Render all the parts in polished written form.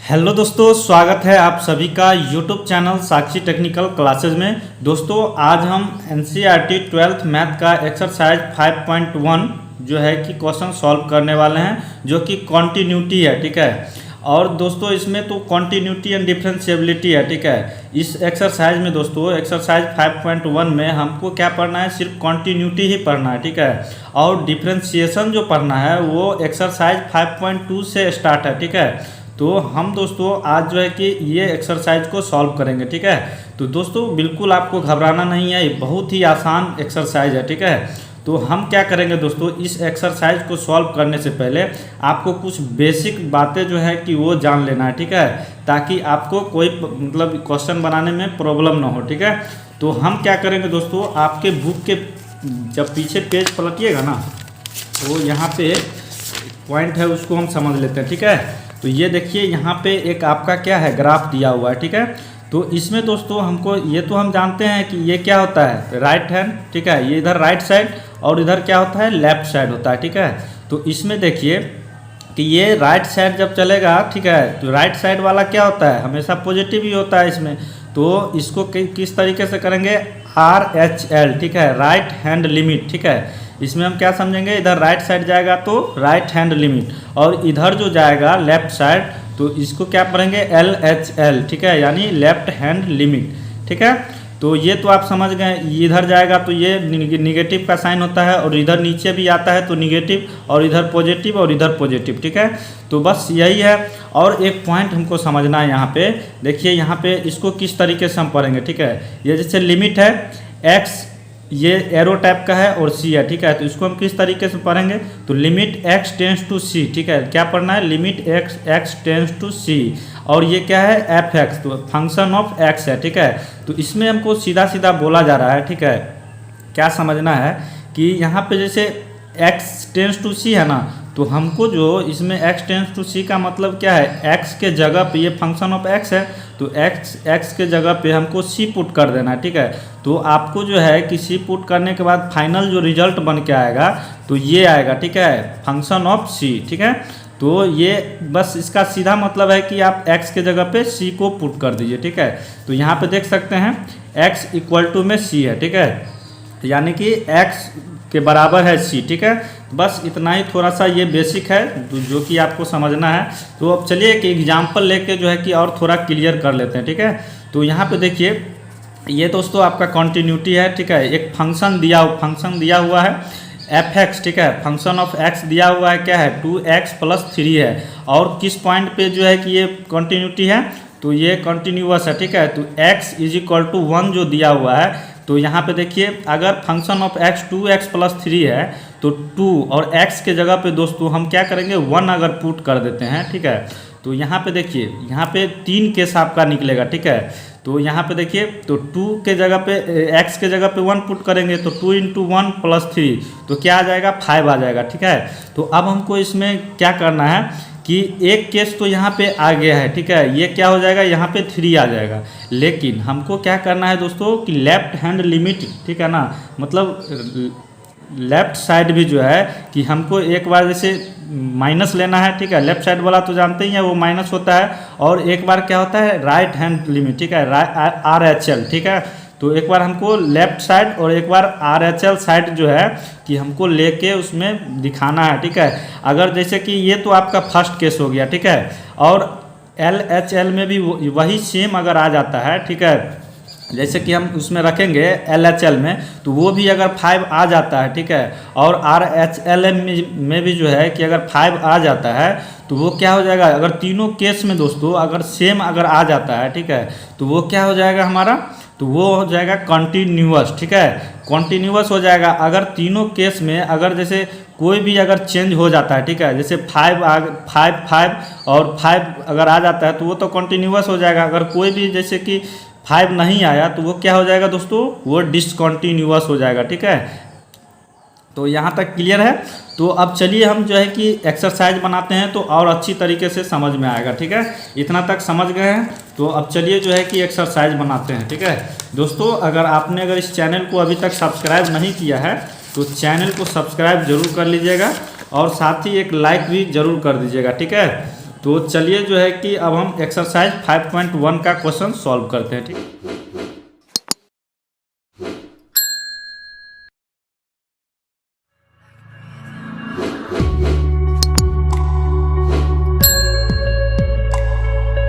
Hello दोस्तों, स्वागत है आप सभी का यूट्यूब चैनल साक्षी टेक्निकल क्लासेज में। दोस्तों आज हम एनसीईआरटी 12th मैथ का एक्सरसाइज 5.1 जो है कि क्वेश्चन सॉल्व करने वाले हैं, जो कि कॉन्टिन्यूटी है। ठीक है, और दोस्तों इसमें तो कॉन्टिन्यूटी एंड डिफरेंशिएबिलिटी है। ठीक है, इस एक्सरसाइज में दोस्तों एक्सरसाइज 5.1 में हमको क्या पढ़ना है, सिर्फ कॉन्टिन्यूटी ही पढ़ना है। ठीक है, और डिफरेंशिएशन जो पढ़ना है वो एक्सरसाइज 5.2 से स्टार्ट है। ठीक है, तो हम दोस्तों आज जो है कि ये एक्सरसाइज को सॉल्व करेंगे। ठीक है, तो दोस्तों बिल्कुल आपको घबराना नहीं है, ये बहुत ही आसान एक्सरसाइज है। ठीक है, तो हम क्या करेंगे दोस्तों, इस एक्सरसाइज को सॉल्व करने से पहले आपको कुछ बेसिक बातें जो है कि वो जान लेना है। ठीक है, ताकि आपको कोई मतलब क्वेश्चन बनाने में प्रॉब्लम ना हो। ठीक है, तो हम क्या करेंगे दोस्तों, आपके बुक के जब पीछे पेज पलटिएगा ना, तो यहाँ पे पॉइंट है उसको हम समझ लेते हैं। ठीक है, तो ये देखिए यहाँ पे एक आपका क्या है, ग्राफ दिया हुआ है। ठीक है, तो इसमें दोस्तों हमको ये तो हम जानते हैं कि ये क्या होता है, राइट हैंड। ठीक है, ये इधर राइट साइड और इधर क्या होता है, लेफ्ट साइड होता है। ठीक है, तो इसमें देखिए कि ये राइट साइड जब चलेगा, ठीक है, तो राइट साइड वाला क्या होता है, हमेशा पॉजिटिव ही होता है इसमें। तो इसको किस तरीके से करेंगे, RHL। ठीक है, राइट हैंड लिमिट। ठीक है, इसमें हम क्या समझेंगे, इधर राइट साइड जाएगा तो राइट हैंड लिमिट, और इधर जो जाएगा लेफ्ट साइड तो इसको क्या पढ़ेंगे, LHL। ठीक है, यानी लेफ्ट हैंड लिमिट। ठीक है, तो ये तो आप समझ गए, इधर जाएगा तो ये निगेटिव का साइन होता है, और इधर नीचे भी आता है तो निगेटिव, और इधर पॉजिटिव और इधर पॉजिटिव। ठीक है, तो बस यही है। और एक पॉइंट हमको समझना है यहाँ पे, देखिए यहाँ पे इसको किस तरीके से हम पढ़ेंगे। ठीक है, ये जैसे लिमिट है x, ये एरो टाइप का है, और c है। ठीक है, तो इसको हम किस तरीके से पढ़ेंगे, तो limit x tends to c। ठीक है, क्या पढ़ना है, limit x tends to c, और ये क्या है, fx, तो फंक्शन ऑफ x है। ठीक है, तो इसमें हमको सीधा सीधा बोला जा रहा है। ठीक है, क्या समझना है कि यहाँ पे जैसे x टेंस टू c है ना, तो हमको जो इसमें x टेंस टू c का मतलब क्या है, x के जगह पे, ये फंक्शन ऑफ x है तो x के जगह पे हमको c पुट कर देना है। ठीक है, तो आपको जो है कि c पुट करने के बाद फाइनल जो रिजल्ट बन के आएगा तो ये आएगा। ठीक है, फंक्शन ऑफ c। ठीक है, तो ये बस इसका सीधा मतलब है कि आप x के जगह पे c को पुट कर दीजिए। ठीक है, तो यहाँ पे देख सकते हैं x इक्वल टू में c है। ठीक है, यानी कि x के बराबर है c। ठीक है, बस इतना ही, थोड़ा सा ये बेसिक है जो कि आपको समझना है। तो अब चलिए एक एग्जाम्पल लेके जो है कि और थोड़ा क्लियर कर लेते हैं। ठीक है, तो यहाँ पे देखिए ये दोस्तों आपका कॉन्टिन्यूटी है। ठीक है, एक फंक्शन दिया हुआ है fx। ठीक है, फंक्शन ऑफ x दिया हुआ है, क्या है, 2x + 3 है, और किस पॉइंट पे जो है कि ये कॉन्टिन्यूटी है, तो ये कॉन्टिन्यूअस है। ठीक है, तो x = 1 जो दिया हुआ है, तो यहाँ पे देखिए अगर फंक्शन ऑफ x 2x + 3 है तो 2 और x के जगह पे दोस्तों हम क्या करेंगे, 1 अगर पुट कर देते हैं। ठीक है, तो यहाँ पे देखिए यहाँ पे 3 केस आपका निकलेगा। ठीक है, तो यहाँ पे देखिए, तो 2 के जगह पे x के जगह पे 1 पुट करेंगे तो 2 × 1 + 3 तो क्या आ जाएगा, 5 आ जाएगा। ठीक है, तो अब हमको इसमें क्या करना है कि एक केस तो यहाँ पे आ गया है। ठीक है, ये क्या हो जाएगा, यहाँ पे 3 आ जाएगा, लेकिन हमको क्या करना है दोस्तों कि लेफ्ट हैंड लिमिट, ठीक है ना, मतलब लेफ्ट साइड भी जो है कि हमको एक बार जैसे माइनस लेना है। ठीक है, लेफ्ट साइड वाला तो जानते ही हैं वो माइनस होता है, और एक बार क्या होता है, राइट हैंड लिमिट। ठीक है, RHL। ठीक है, तो एक बार हमको लेफ्ट साइड और एक बार RHL साइड जो है कि हमको लेके उसमें दिखाना है। ठीक है, अगर जैसे कि ये तो आपका फर्स्ट केस हो गया। ठीक है, और LHL में भी वही सेम अगर आ जाता है, ठीक है, जैसे कि हम उसमें रखेंगे LHL में, तो वो भी अगर 5 आ जाता है। ठीक है, और RHL में भी जो है कि अगर 5 आ जाता है तो वो क्या हो जाएगा, अगर तीनों केस में दोस्तों अगर सेम अगर आ जाता है, ठीक है, तो वो क्या हो जाएगा हमारा, तो वो हो जाएगा कॉन्टिन्यूअस। ठीक है, कॉन्टिन्यूअस हो जाएगा अगर तीनों केस में अगर जैसे कोई भी अगर चेंज हो जाता है। ठीक है, जैसे 5 और 5 अगर आ जाता है तो वो तो कॉन्टिन्यूअस हो जाएगा। अगर कोई भी जैसे कि 5 नहीं आया तो वो क्या हो जाएगा दोस्तों, वो डिसकॉन्टिन्यूअस हो जाएगा। ठीक है, तो यहाँ तक क्लियर है। तो अब चलिए हम जो है कि एक्सरसाइज बनाते हैं तो और अच्छी तरीके से समझ में आएगा। ठीक है, इतना तक समझ गए हैं, तो अब चलिए जो है कि एक्सरसाइज बनाते हैं। ठीक है दोस्तों, अगर इस चैनल को अभी तक सब्सक्राइब नहीं किया है तो चैनल को सब्सक्राइब जरूर कर लीजिएगा, और साथ ही एक लाइक भी जरूर कर दीजिएगा। ठीक है, तो चलिए जो है कि अब हम एक्सरसाइज 5.1 का क्वेश्चन सॉल्व करते हैं।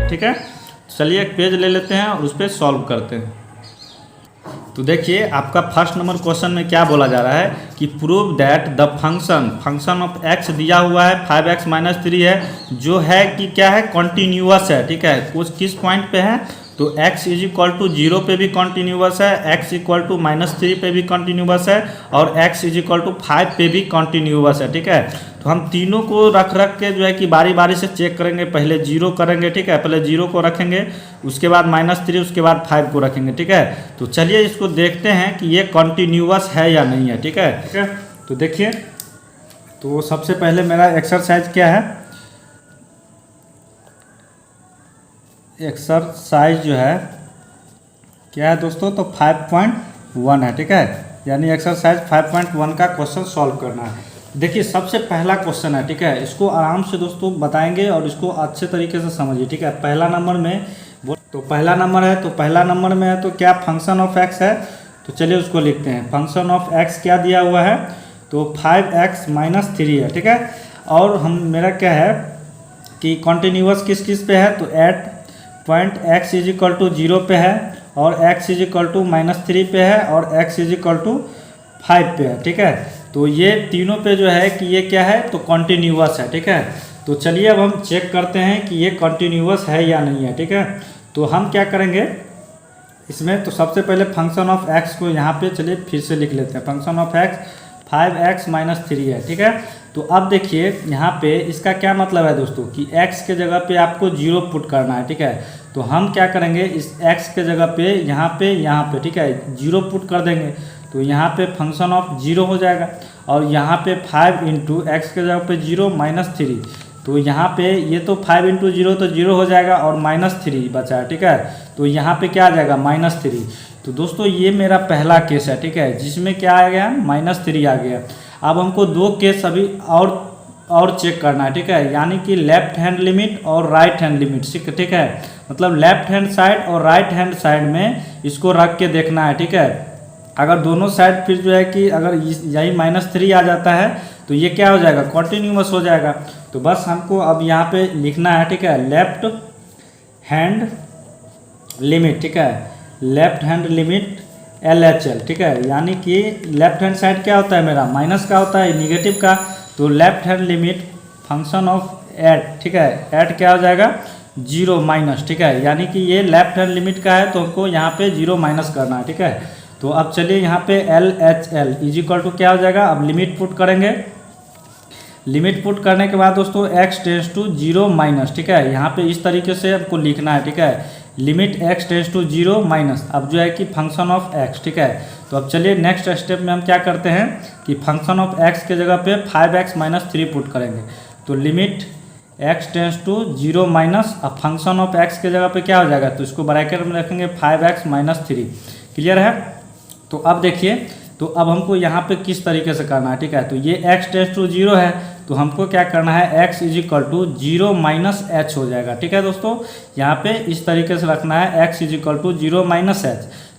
ठीक है, चलिए एक पेज ले लेते हैं और उस पर सॉल्व करते हैं। तो देखिए आपका फर्स्ट नंबर क्वेश्चन में क्या बोला जा रहा है कि prove that the function of x दिया हुआ है 5x-3 है, जो है कि क्या है, कॉन्टिन्यूअस है। ठीक है, कुछ किस पॉइंट पे है, तो x इज इक्वल टू 0 पे भी कॉन्टिन्यूअस है, x इक्वल टू -3 पे भी कॉन्टिन्यूअस है और x इज इक्वल टू 5 पे भी कॉन्टिन्यूअस है। ठीक है, तो हम तीनों को रख के जो है कि बारी बारी से चेक करेंगे। पहले 0 करेंगे, ठीक है, पहले 0 को रखेंगे, उसके बाद -3, उसके बाद 5 को रखेंगे। ठीक है, तो चलिए इसको देखते हैं कि ये कॉन्टिन्यूअस है या नहीं है। ठीक है, तो देखिए, तो सबसे पहले मेरा एक्सरसाइज क्या है, एक्सरसाइज जो है क्या है दोस्तों, तो 5.1 है। ठीक है, यानी एक्सरसाइज 5.1 का क्वेश्चन सॉल्व करना है। देखिए सबसे पहला क्वेश्चन है, ठीक है, इसको आराम से दोस्तों बताएंगे और इसको अच्छे तरीके से समझिए। ठीक है, पहला नंबर में तो पहला नंबर है, तो पहला नंबर में है तो क्या फंक्शन ऑफ एक्स है, तो चलिए उसको लिखते हैं। फंक्शन ऑफ एक्स क्या दिया हुआ है, तो 5x-3 है। ठीक है, और हम मेरा क्या है कि कॉन्टिन्यूअस किस किस पे है, तो at point x is equal to 0 पे है और x इज इक्वल टू -3 पे है और x इज इक्वल टू 5 पे है। ठीक है, तो ये तीनों पे जो है कि ये क्या है, तो कॉन्टिन्यूअस है। ठीक है, तो चलिए अब हम चेक करते हैं कि ये कॉन्टिन्यूअस है या नहीं है। ठीक है, तो हम क्या करेंगे इसमें, तो सबसे पहले फंक्शन ऑफ एक्स को यहाँ पे चलिए फिर से लिख लेते हैं। फंक्शन ऑफ एक्स 5x-3 है। ठीक है, तो अब देखिए यहाँ पे इसका क्या मतलब है दोस्तों कि x के जगह पे आपको 0 पुट करना है। ठीक है, तो हम क्या करेंगे, इस x के जगह पे यहाँ पे ठीक है 0 पुट कर देंगे, तो यहाँ पे फंक्शन ऑफ 0 हो जाएगा और यहाँ पे 5 इंटू एक्स के जगह पे 0 -3, तो यहाँ पे ये तो 5 इंटू 0 तो 0 हो जाएगा और -3 बचा है। ठीक है, तो यहाँ पे क्या आ जाएगा, -3। तो दोस्तों ये मेरा पहला केस है। ठीक है, जिसमें क्या आ गया, -3 आ गया। अब हमको दो केस अभी और चेक करना है। ठीक है, यानी कि लेफ्ट हैंड लिमिट और राइट हैंड लिमिट। ठीक है, मतलब लेफ्ट हैंड साइड और राइट हैंड साइड में इसको रख के देखना है। ठीक है, अगर दोनों साइड फिर जो है कि अगर यही -3 आ जाता है तो ये क्या हो जाएगा, कॉन्टिन्यूअस हो जाएगा। तो बस हमको अब यहाँ पे लिखना है। ठीक है, लेफ्ट हैंड लिमिट। ठीक है, लेफ्ट हैंड लिमिट LHL। ठीक है, यानी कि लेफ्ट हैंड साइड क्या होता है मेरा, माइनस का होता है, निगेटिव का। तो left hand limit function of at, ठीक है, एट क्या हो जाएगा, 0 - ठीक है, यानी कि ये लेफ्ट हैंड लिमिट का है तो हमको यहाँ पे 0 - करना है। ठीक है, तो अब चलिए यहाँ पे LHL इज इक्वल टू क्या हो जाएगा, अब लिमिट पुट करेंगे। लिमिट पुट करने के बाद दोस्तों x टेंस टू 0 - ठीक है, यहाँ पे इस तरीके से हमको लिखना है। ठीक है, लिमिट x टेंस टू 0 - अब जो है कि फंक्शन ऑफ x। ठीक है, तो अब चलिए नेक्स्ट स्टेप में हम क्या करते हैं कि फंक्शन ऑफ x के जगह पे 5x-3 पुट करेंगे। तो लिमिट x टेंस टू 0 - अब फंक्शन ऑफ x के जगह पे क्या हो जाएगा, तो इसको ब्रैकेट में रखेंगे 5x-3। क्लियर है, तो अब देखिए, तो अब हमको यहाँ पे किस तरीके से करना है। ठीक है, तो ये x टेंस टू 0 है तो हमको क्या करना है, x is equal to 0 - h हो जाएगा। ठीक है दोस्तों, यहाँ पे इस तरीके से रखना है, x is equal to 0 - h।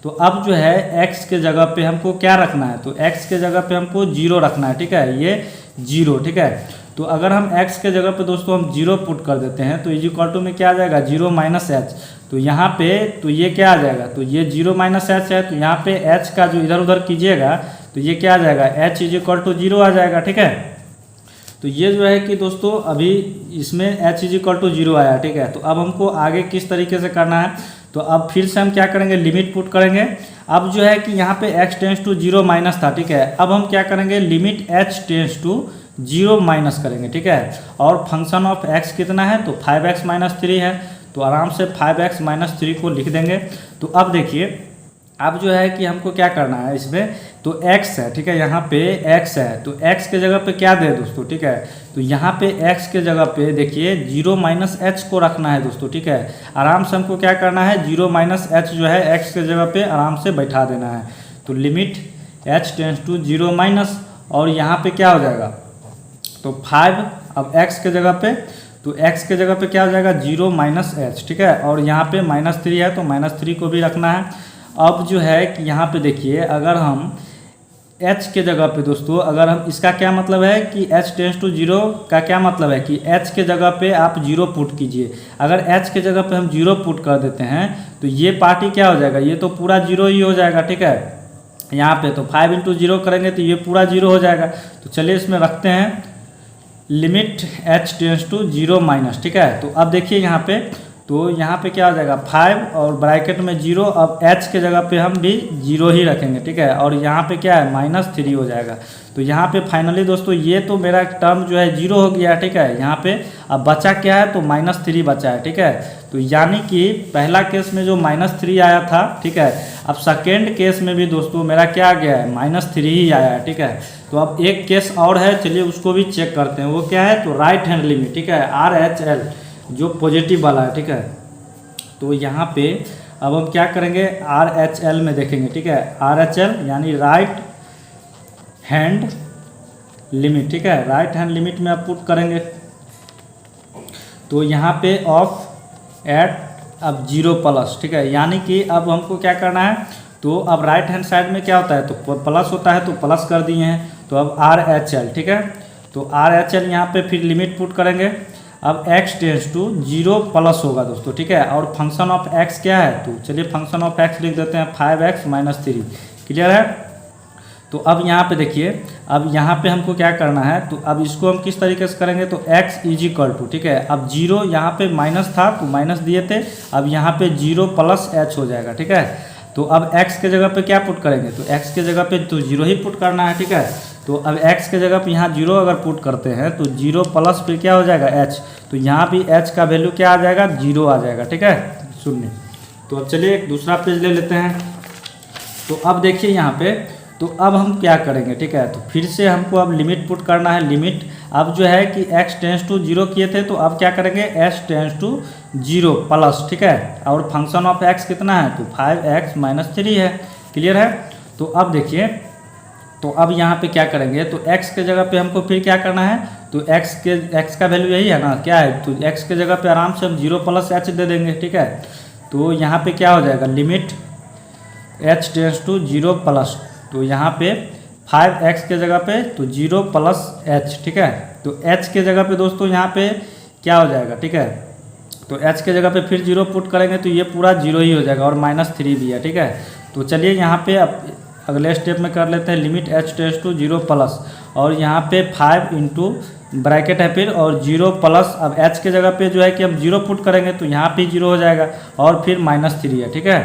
तो अब जो है x के जगह पे हमको क्या रखना है, तो x के जगह पे हमको 0 रखना है। ठीक है, ये 0। ठीक है, तो अगर हम x के जगह पे दोस्तों हम 0 पुट कर देते हैं तो इज इक्वल टू में क्या आ जाएगा, 0 - h। तो यहाँ पे तो ये क्या आ जाएगा, तो ये 0 - h है, तो यहाँ पे h का जो इधर उधर कीजिएगा तो ये क्या आ जाएगा, h इज इक्वल टू 0 आ जाएगा। ठीक है, तो ये जो है कि दोस्तों अभी इसमें h इज इक्वल टू 0 आया। ठीक है, तो अब हमको आगे किस तरीके से करना है, तो अब फिर से हम क्या करेंगे, लिमिट पुट करेंगे। अब जो है कि यहाँ पे x टेंस टू 0 - था। ठीक है, अब हम क्या करेंगे, लिमिट h टेंस टू 0 - करेंगे। ठीक है, और फंक्शन ऑफ x कितना है, तो 5x-3 है, तो आराम से 5x-3 को लिख देंगे। तो अब देखिए, अब जो है कि हमको क्या करना है इसमें, तो x है। ठीक है, यहाँ पे x है, तो x के जगह पे क्या दे दोस्तों। ठीक है, तो यहाँ पे x के जगह पे देखिए 0 - h को रखना है दोस्तों। ठीक है, आराम से हमको क्या करना है, 0 - h जो है x के जगह पे आराम से बैठा देना है। तो लिमिट h टेंस टू 0 - और यहाँ पे क्या हो जाएगा, तो 5 अब x के जगह पे, तो x के जगह पे क्या हो जाएगा 0 माइनस एच, ठीक है। और यहाँ पे -3 है तो -3 को भी रखना है। अब जो है कि यहाँ पे देखिए, अगर हम h के जगह पे दोस्तों, अगर हम इसका क्या मतलब है कि h टेंस टू 0 का क्या मतलब है कि h के जगह पे आप 0 पुट कीजिए। अगर h के जगह पे हम 0 पुट कर देते हैं तो ये पार्टी क्या हो जाएगा, ये तो पूरा 0 ही हो जाएगा, ठीक है। यहाँ पे तो 5 × 0 करेंगे तो ये पूरा 0 हो जाएगा। तो चलिए इसमें रखते हैं limit h tends to 0 minus, ठीक है। तो अब देखिए यहाँ पे, तो यहाँ पे क्या हो जाएगा 5 और ब्रैकेट में 0। अब h के जगह पे हम भी 0 ही रखेंगे, ठीक है। और यहाँ पे क्या है -3 हो जाएगा। तो यहाँ पे फाइनली दोस्तों ये तो मेरा टर्म जो है 0 हो गया, ठीक है। यहाँ पे अब बचा क्या है, तो -3 बचा है, ठीक है। तो यानी कि पहला केस में जो -3 आया था, ठीक है, अब सेकेंड केस में भी दोस्तों मेरा क्या आ गया है -3 ही आया है, ठीक है। तो अब एक केस और है, चलिए उसको भी चेक करते हैं। वो क्या है, तो राइट हैंड लिमिट, ठीक है, RHL जो पॉजिटिव वाला है, ठीक है। तो यहाँ पे अब हम क्या करेंगे, RHL में देखेंगे, ठीक है। RHL यानी राइट हैंड लिमिट, ठीक है। राइट हैंड लिमिट में आप पुट करेंगे तो यहाँ पे ऑफ एट अब 0 प्लस, ठीक है। यानी कि अब हमको क्या करना है, तो अब राइट हैंड साइड में क्या होता है, तो प्लस होता है, तो प्लस कर दिए हैं। तो अब RHL, ठीक है। तो RHL यहाँ पे फिर लिमिट पुट करेंगे। अब x टेंस टू 0 प्लस होगा दोस्तों, ठीक है। और फंक्शन ऑफ x क्या है, तो चलिए फंक्शन ऑफ x लिख देते हैं 5x - 3, क्लियर है। तो अब यहाँ पे देखिए, अब यहाँ पे हमको क्या करना है, तो अब इसको हम किस तरीके से करेंगे, तो x इजिकल टू, ठीक है। अब 0 यहाँ पे माइनस था तो माइनस दिए थे, अब यहाँ पे 0 प्लस h हो जाएगा, ठीक है। तो अब x के जगह पे क्या पुट करेंगे, तो x के जगह पे तो 0 ही पुट करना है, ठीक है। तो अब x के जगह पे यहाँ 0 अगर पुट करते हैं तो 0 प्लस फिर क्या हो जाएगा h, तो यहाँ भी h का वैल्यू क्या आ जाएगा, 0 आ जाएगा, ठीक है, 0। तो अब चलिए एक दूसरा पेज ले लेते हैं। तो अब देखिए यहाँ पे, तो अब हम क्या करेंगे, ठीक है। तो फिर से हमको अब लिमिट पुट करना है। लिमिट अब जो है कि x टेंस टू 0 किए थे, तो अब क्या करेंगे, h टेंस टू 0 प्लस, ठीक है। और फंक्शन ऑफ x कितना है, तो 5x - 3 है, क्लियर है। तो अब देखिए, तो अब यहाँ पे क्या करेंगे, तो x के जगह पे हमको फिर क्या करना है, तो x का वैल्यू यही है ना, क्या है, तो x के जगह पे आराम से हम 0 प्लस h दे देंगे, ठीक है। तो यहाँ पे क्या हो जाएगा, limit h tends to 0 plus, तो यहाँ पे 5x के जगह पे तो 0 प्लस h, ठीक है। तो h के जगह पे दोस्तों यहाँ पे क्या हो जाएगा, ठीक है। तो h के जगह पे फिर 0 पुट करेंगे तो ये पूरा 0 ही हो जाएगा और -3 भी है, ठीक है। तो चलिए यहाँ पे अब अगले स्टेप में कर लेते हैं, limit h tends to 0 plus, और यहाँ पे 5 इंटू ब्रैकेट है फिर और 0 प्लस। अब h के जगह पे जो है कि हम 0 पुट करेंगे तो यहाँ पे 0 हो जाएगा और फिर -3 है, ठीक है।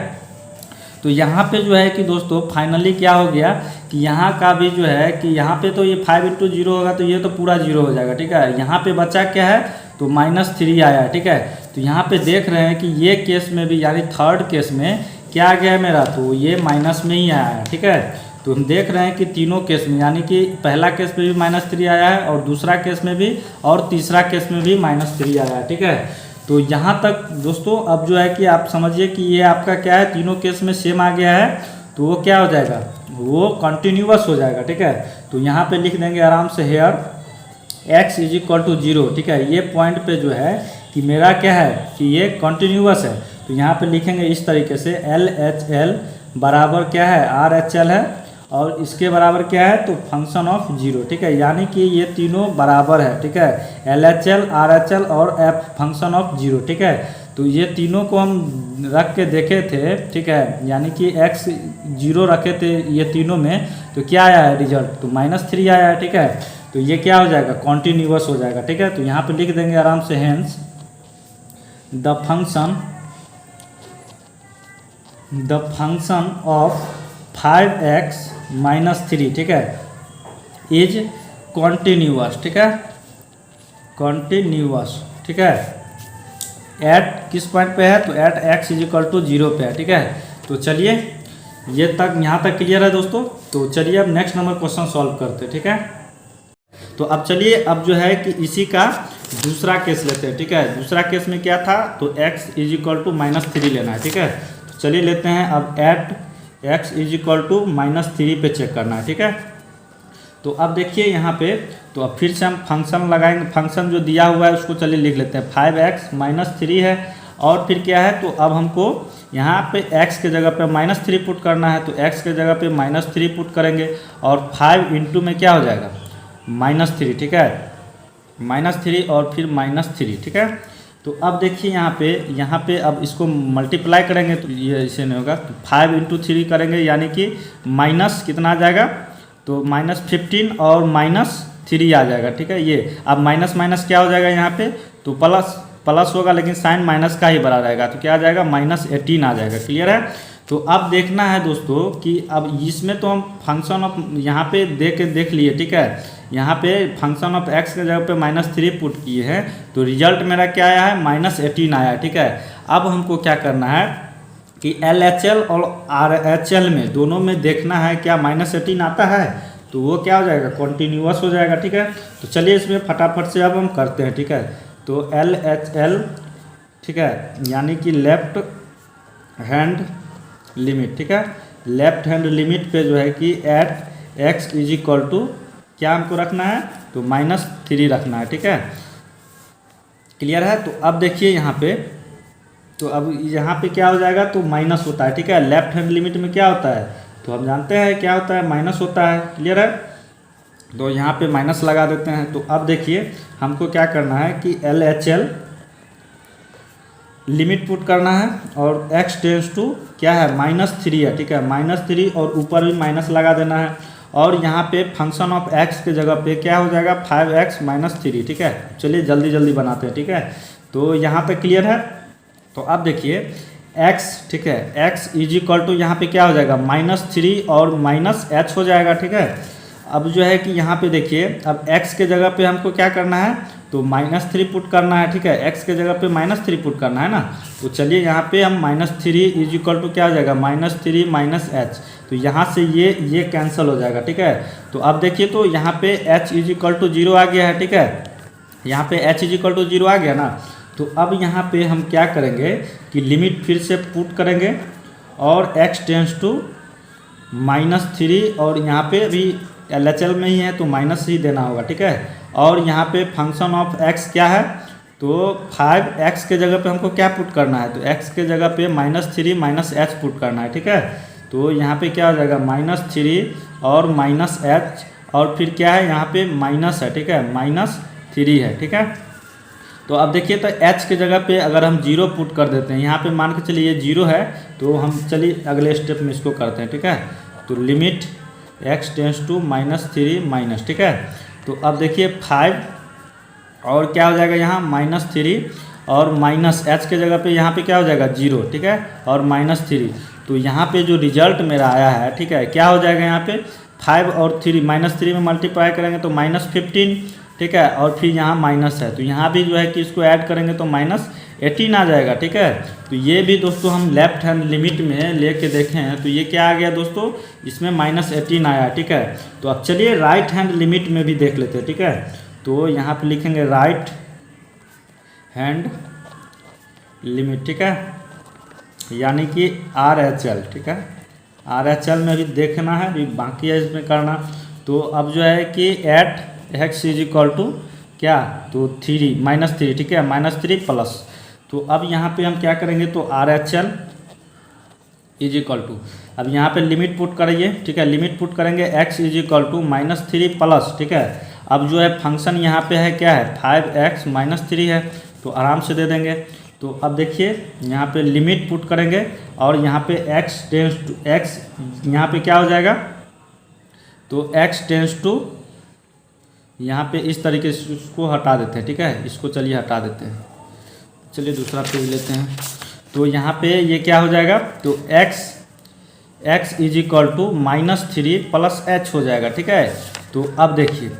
तो यहाँ पे जो है कि दोस्तों फाइनली क्या हो गया कि यहाँ का भी जो है कि यहाँ पे तो ये 5 × 0 होगा तो ये तो पूरा 0 हो जाएगा, ठीक है। यहाँ पे बचा क्या है, तो -3 आया है, ठीक है। तो यहाँ पे देख रहे हैं कि ये केस में भी, यानी थर्ड केस में क्या आ गया है मेरा, तो ये माइनस में ही आया है, ठीक है। तो हम देख रहे हैं कि तीनों केस में, यानी कि पहला केस में भी -3 आया है और दूसरा केस में भी और तीसरा केस में भी -3 आया है, ठीक है। तो यहाँ तक दोस्तों अब जो है कि आप समझिए कि ये आपका क्या है, तीनों केस में सेम आ गया है, तो वो क्या हो जाएगा, वो कंटिन्यूअस हो जाएगा, ठीक है। तो यहाँ पे लिख देंगे आराम से, हेयर x = 0, ठीक है। ये पॉइंट पे जो है कि मेरा क्या है कि ये कंटिन्यूअस है, तो यहाँ पे लिखेंगे इस तरीके से, LHL बराबर क्या है, RHL है, और इसके बराबर क्या है, तो फंक्शन ऑफ 0, ठीक है। यानी कि ये तीनों बराबर है, ठीक है, LHL, RHL और f फंक्शन ऑफ 0, ठीक है। तो ये तीनों को हम रख के देखे थे, ठीक है, यानी कि x 0 रखे थे ये तीनों में, तो क्या आया है रिजल्ट, तो -3 आया है, ठीक है। तो ये क्या हो जाएगा, कॉन्टिन्यूअस हो जाएगा, ठीक है। तो यहाँ पे लिख देंगे आराम से, hence the function of 5x - 3, ठीक है, इज कॉन्टिन्यूअस, ठीक है, कॉन्टिन्यूअस, ठीक है। एट किस पॉइंट पे है, तो एट x = 0 पे है, ठीक है। तो चलिए ये तक, यहाँ तक क्लियर है दोस्तों। तो चलिए अब नेक्स्ट नंबर क्वेश्चन सॉल्व करते हैं, ठीक है। तो अब चलिए, अब जो है कि इसी का दूसरा केस लेते हैं, ठीक है। दूसरा केस में क्या था, तो x = -3 लेना है, ठीक है। तो चलिए लेते हैं, अब एट x = -3 पे चेक करना है, ठीक है। तो अब देखिए यहाँ पे, तो अब फिर से हम फंक्शन लगाएंगे। फंक्शन जो दिया हुआ है उसको चलिए लिख लेते हैं। 5x माइनस 3 है और फिर क्या है, तो अब हमको यहाँ पे x के जगह पे -3 पुट करना है, तो x के जगह पे -3 पुट करेंगे और 5 इंटू में क्या हो जाएगा -3, ठीक है, -3 और फिर -3, ठीक है। तो अब देखिए यहाँ पे अब इसको मल्टीप्लाई करेंगे तो ये ऐसे नहीं होगा, तो 5 इंटू 3 करेंगे यानी कि माइनस कितना आ जाएगा, तो -15 और -3 आ जाएगा, ठीक है। ये अब माइनस माइनस क्या हो जाएगा यहाँ पे, तो प्लस प्लस होगा लेकिन साइन माइनस का ही बना रहेगा, तो क्या आ जाएगा -18 आ जाएगा। क्लियर है। तो अब देखना है दोस्तों कि अब इसमें तो हम फंक्शन ऑफ यहाँ पे देख लिए, ठीक है। यहाँ पे फंक्शन ऑफ x के जगह पे -3 पुट किए हैं, तो रिजल्ट मेरा क्या आया है -18 आया है, ठीक है। अब हमको क्या करना है कि LHL और RHL में दोनों में देखना है क्या -18 आता है, तो वो क्या हो जाएगा कॉन्टीन्यूअस हो जाएगा, ठीक है। तो चलिए इसमें फटाफट से अब हम करते हैं, ठीक है। तो LHL, ठीक है, यानी कि लेफ्ट हैंड लिमिट, ठीक है। लेफ्ट हैंड लिमिट पे जो है कि at x is equal to क्या हमको रखना है, तो -3 रखना है, ठीक है। क्लियर है। तो अब देखिए यहाँ पे, तो अब यहाँ पे क्या हो जाएगा, तो माइनस होता है, ठीक है। लेफ्ट हैंड लिमिट में क्या होता है, तो हम जानते हैं क्या होता है, माइनस होता है। क्लियर है। तो यहाँ पे माइनस लगा देते हैं। तो अब देखिए हमको क्या करना है कि LHL लिमिट पुट करना है और x टेंस टू क्या है -3 है, ठीक है, -3 और ऊपर भी माइनस लगा देना है। और यहाँ पे फंक्शन ऑफ x के जगह पे क्या हो जाएगा 5x -3, ठीक है। चलिए जल्दी जल्दी बनाते हैं, ठीक है। तो यहाँ पे क्लियर है। तो अब देखिए x, ठीक है, x इज इक्वल टू यहाँ पे क्या हो जाएगा -3 और -h हो जाएगा, ठीक है। अब जो है कि यहाँ पे देखिए अब x के जगह पे हमको क्या करना है, तो -3 पुट करना है, ठीक है। x के जगह पे -3 पुट करना है ना। तो चलिए यहाँ पे हम -3 इज इक्वल टू क्या हो जाएगा -3 -h, तो यहाँ से ये कैंसिल हो जाएगा, ठीक है। तो अब देखिए तो यहाँ पे h इज इक्वल टू 0 आ गया है, ठीक है। यहाँ पे h इज इक्वल टू 0 आ गया ना। तो अब यहाँ पे हम क्या करेंगे कि लिमिट फिर से पुट करेंगे और x टेंस टू -3 और यहाँ पे अभी LHL में ही है तो माइनस ही देना होगा, ठीक है। और यहाँ पे फंक्शन ऑफ x क्या है, तो 5x के जगह पे हमको क्या पुट करना है, तो x के जगह पे -3 -h पुट करना है, ठीक है। तो यहाँ पे क्या हो जाएगा -3 और -h और फिर क्या है यहाँ पे माइनस है, ठीक है, -3 है, ठीक है। तो अब देखिए तो h के जगह पे अगर हम 0 पुट कर देते हैं, यहाँ पे मान के चलिए ये 0 है, तो हम चलिए अगले स्टेप में इसको करते हैं, ठीक है। तो लिमिट x टेंस टू -3 ठीक है। तो अब देखिए 5 और क्या हो जाएगा यहाँ -3 और -h के जगह पे यहाँ पे क्या हो जाएगा 0, ठीक है, और -3। तो यहाँ पे जो रिजल्ट मेरा आया है, ठीक है, क्या हो जाएगा यहाँ पे 5 और 3 -3 में मल्टीप्लाई करेंगे तो -15, ठीक है, और फिर यहाँ माइनस है तो यहाँ भी जो है कि इसको ऐड करेंगे तो -18 आ जाएगा, ठीक है। तो ये भी दोस्तों हम लेफ्ट हैंड लिमिट में लेके देखे हैं तो ये क्या आ गया दोस्तों, इसमें -18 आया, ठीक है। तो अब चलिए राइट हैंड लिमिट में भी देख लेते हैं, ठीक है। तो यहाँ पे लिखेंगे राइट हैंड लिमिट, ठीक है, यानी कि RHL, ठीक है। RHL में भी देखना है, भी बाकी है इसमें करना। तो अब जो है कि at x is equal to क्या, तो -3, ठीक है, -3 प्लस। तो अब यहाँ पे हम क्या करेंगे तो RHL इज इक्वल टू, अब यहाँ पे लिमिट पुट करेंगे, ठीक है, लिमिट पुट करेंगे x is equal to -3 plus, ठीक है। अब जो है फंक्शन यहाँ पे है क्या है 5x -3 है, तो आराम से दे देंगे। तो अब देखिए यहाँ पे लिमिट पुट करेंगे और यहाँ पे x टेंस टू x, यहाँ पे क्या हो जाएगा, तो x टेंस टू यहाँ पे इस तरीके से इसको हटा देते हैं, ठीक है, इसको चलिए हटा देते हैं। चलिए दूसरा पेज लेते हैं। तो यहाँ पे ये क्या हो जाएगा, तो x is equal to -3 plus h हो जाएगा, ठीक है। तो अब देखिए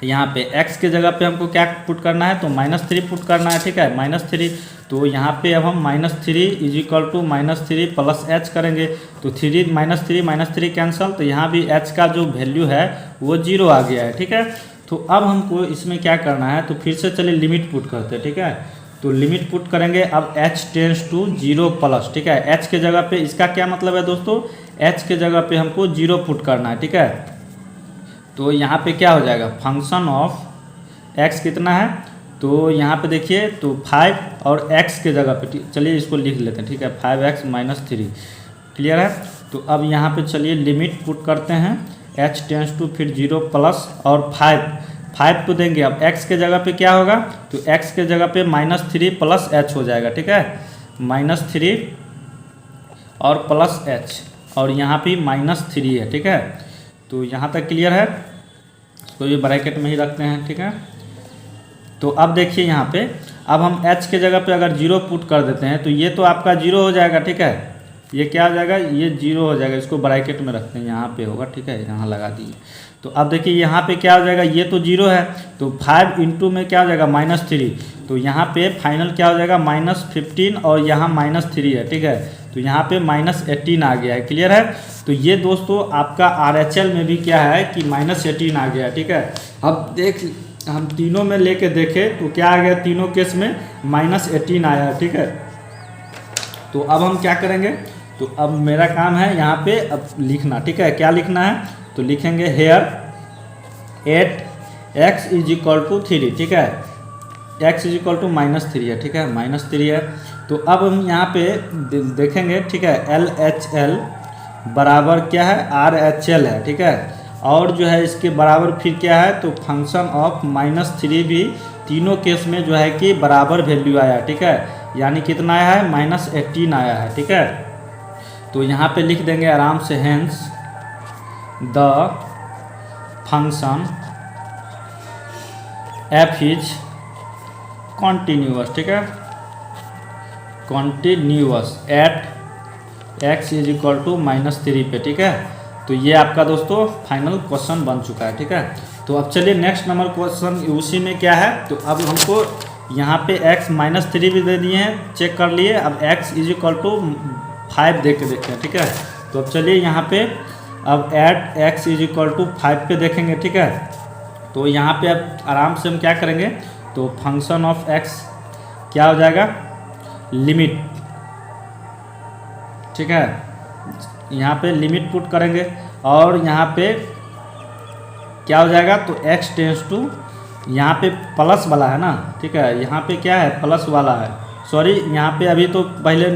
यहाँ पे x के जगह पे हमको क्या पुट करना है, तो -3 पुट करना है, ठीक है, -3। तो यहाँ पे अब हम -3 is equal to -3 plus h करेंगे तो 3 -3 कैंसल, तो यहाँ भी h का जो वैल्यू है वो 0 आ गया है, ठीक है। तो अब हमको इसमें क्या करना है, तो फिर से चलिए लिमिट पुट करते हैं, ठीक है। तो लिमिट पुट करेंगे अब h टेंस टू 0 प्लस, ठीक है, h के जगह पे इसका क्या मतलब है दोस्तों, h के जगह पे हमको 0 पुट करना है, ठीक है। तो यहाँ पे क्या हो जाएगा, फंक्शन ऑफ एक्स कितना है, तो यहाँ पे देखिए तो 5 और x के जगह पे, चलिए इसको लिख लेते हैं, ठीक है, 5x - 3, क्लियर है। तो अब यहाँ पे चलिए लिमिट पुट करते हैं, h टेंस टू फिर 0 प्लस और 5 को देंगे। अब x के जगह पे क्या होगा, तो x के जगह पे -3 प्लस h हो जाएगा, ठीक है, -3 और प्लस h, और यहाँ पे -3 है, ठीक है। तो यहाँ तक क्लियर है, इसको भी ब्रैकेट में ही रखते हैं, ठीक है। तो अब देखिए यहाँ पे, अब हम h के जगह पे अगर 0 पुट कर देते हैं तो ये तो आपका 0 हो जाएगा, ठीक है, ये क्या हो जाएगा, ये 0 हो जाएगा, इसको ब्रैकेट में रखते हैं, यहाँ पे होगा, ठीक है, यहाँ लगा दीजिए। तो अब देखिए यहाँ पे क्या हो जाएगा, ये तो 0 है, तो 5 इंटू में क्या हो जाएगा -3, तो यहाँ पे फाइनल क्या हो जाएगा -15 और यहाँ -3 है, ठीक है, तो यहाँ पे -18 आ गया है, क्लियर है। तो ये दोस्तों आपका RHL में भी क्या है कि -18 आ गया, ठीक है। अब देख हम तीनों में लेके देखें तो क्या आ गया, तीनों केस में -18 आया, ठीक है। तो अब हम क्या करेंगे, तो अब मेरा काम है यहाँ पे अब लिखना, ठीक है, क्या लिखना है, तो लिखेंगे हेयर 8x = 3, ठीक है, x = -3 है, ठीक है, -3 है। तो अब हम यहाँ पे देखेंगे, ठीक है, LHL बराबर क्या है, RHL है, ठीक है, और जो है इसके बराबर फिर क्या है, तो फंक्शन ऑफ -3 भी तीनों केस में जो है कि बराबर वैल्यू आया, ठीक है, यानी कितना आया है, -18 आया है, ठीक है। तो यहाँ पे लिख देंगे आराम से, hence the function f is continuous, ठीक है, कॉन्टीन्यूअस एट x = -3 पे, ठीक है। तो ये आपका दोस्तों फाइनल क्वेश्चन बन चुका है, ठीक है। तो अब चलिए नेक्स्ट नंबर क्वेश्चन उसी में क्या है, तो अब हमको यहाँ पे x -3 भी दे दिए हैं, चेक कर लिए, अब x = 5 दे के देखते हैं, ठीक है। तो अब चलिए यहाँ पे अब ऐड x = 5 पे देखेंगे, ठीक है। तो यहाँ पे अब आराम से हम क्या करेंगे, तो फंक्शन ऑफ x क्या हो जाएगा, लिमिट, ठीक है, यहाँ पे लिमिट पुट करेंगे और यहाँ पे क्या हो जाएगा, तो x टेंस टू, यहाँ पे प्लस वाला है ना, ठीक है, यहाँ पे क्या है, प्लस वाला है, सॉरी यहाँ पे अभी तो पहले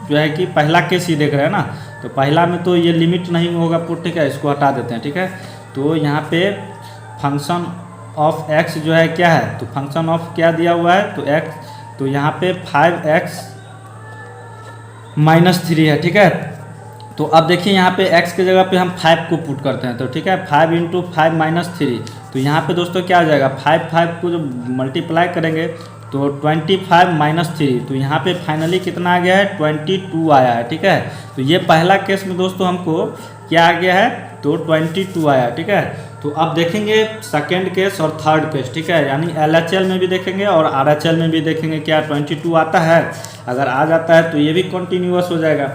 जो है कि पहला केस ही देख रहे हैं ना, तो पहला में तो ये लिमिट नहीं होगा पुट, ठीक है, इसको हटा देते हैं, ठीक है। तो यहाँ पे फंक्शन ऑफ x जो है क्या है, तो फंक्शन ऑफ क्या दिया हुआ है, तो x, तो यहाँ पे 5x -3 है, ठीक है। तो अब देखिए यहाँ पे x के जगह पे हम 5 को पुट करते हैं, तो ठीक है, 5 × 5 - 3, तो यहाँ पे दोस्तों क्या हो जाएगा, 5 को जो मल्टीप्लाई करेंगे तो 25 - 3, तो यहाँ पे फाइनली कितना आ गया है, 22 आया है, ठीक है। तो ये पहला केस में दोस्तों हमको क्या आ गया है, तो 22 आया, ठीक है। तो अब देखेंगे सेकेंड केस और थर्ड केस, ठीक है, यानी LHL में भी देखेंगे और RHL में भी देखेंगे, क्या 22 आता है, अगर आ जाता है तो ये भी कंटिन्यूअस हो जाएगा।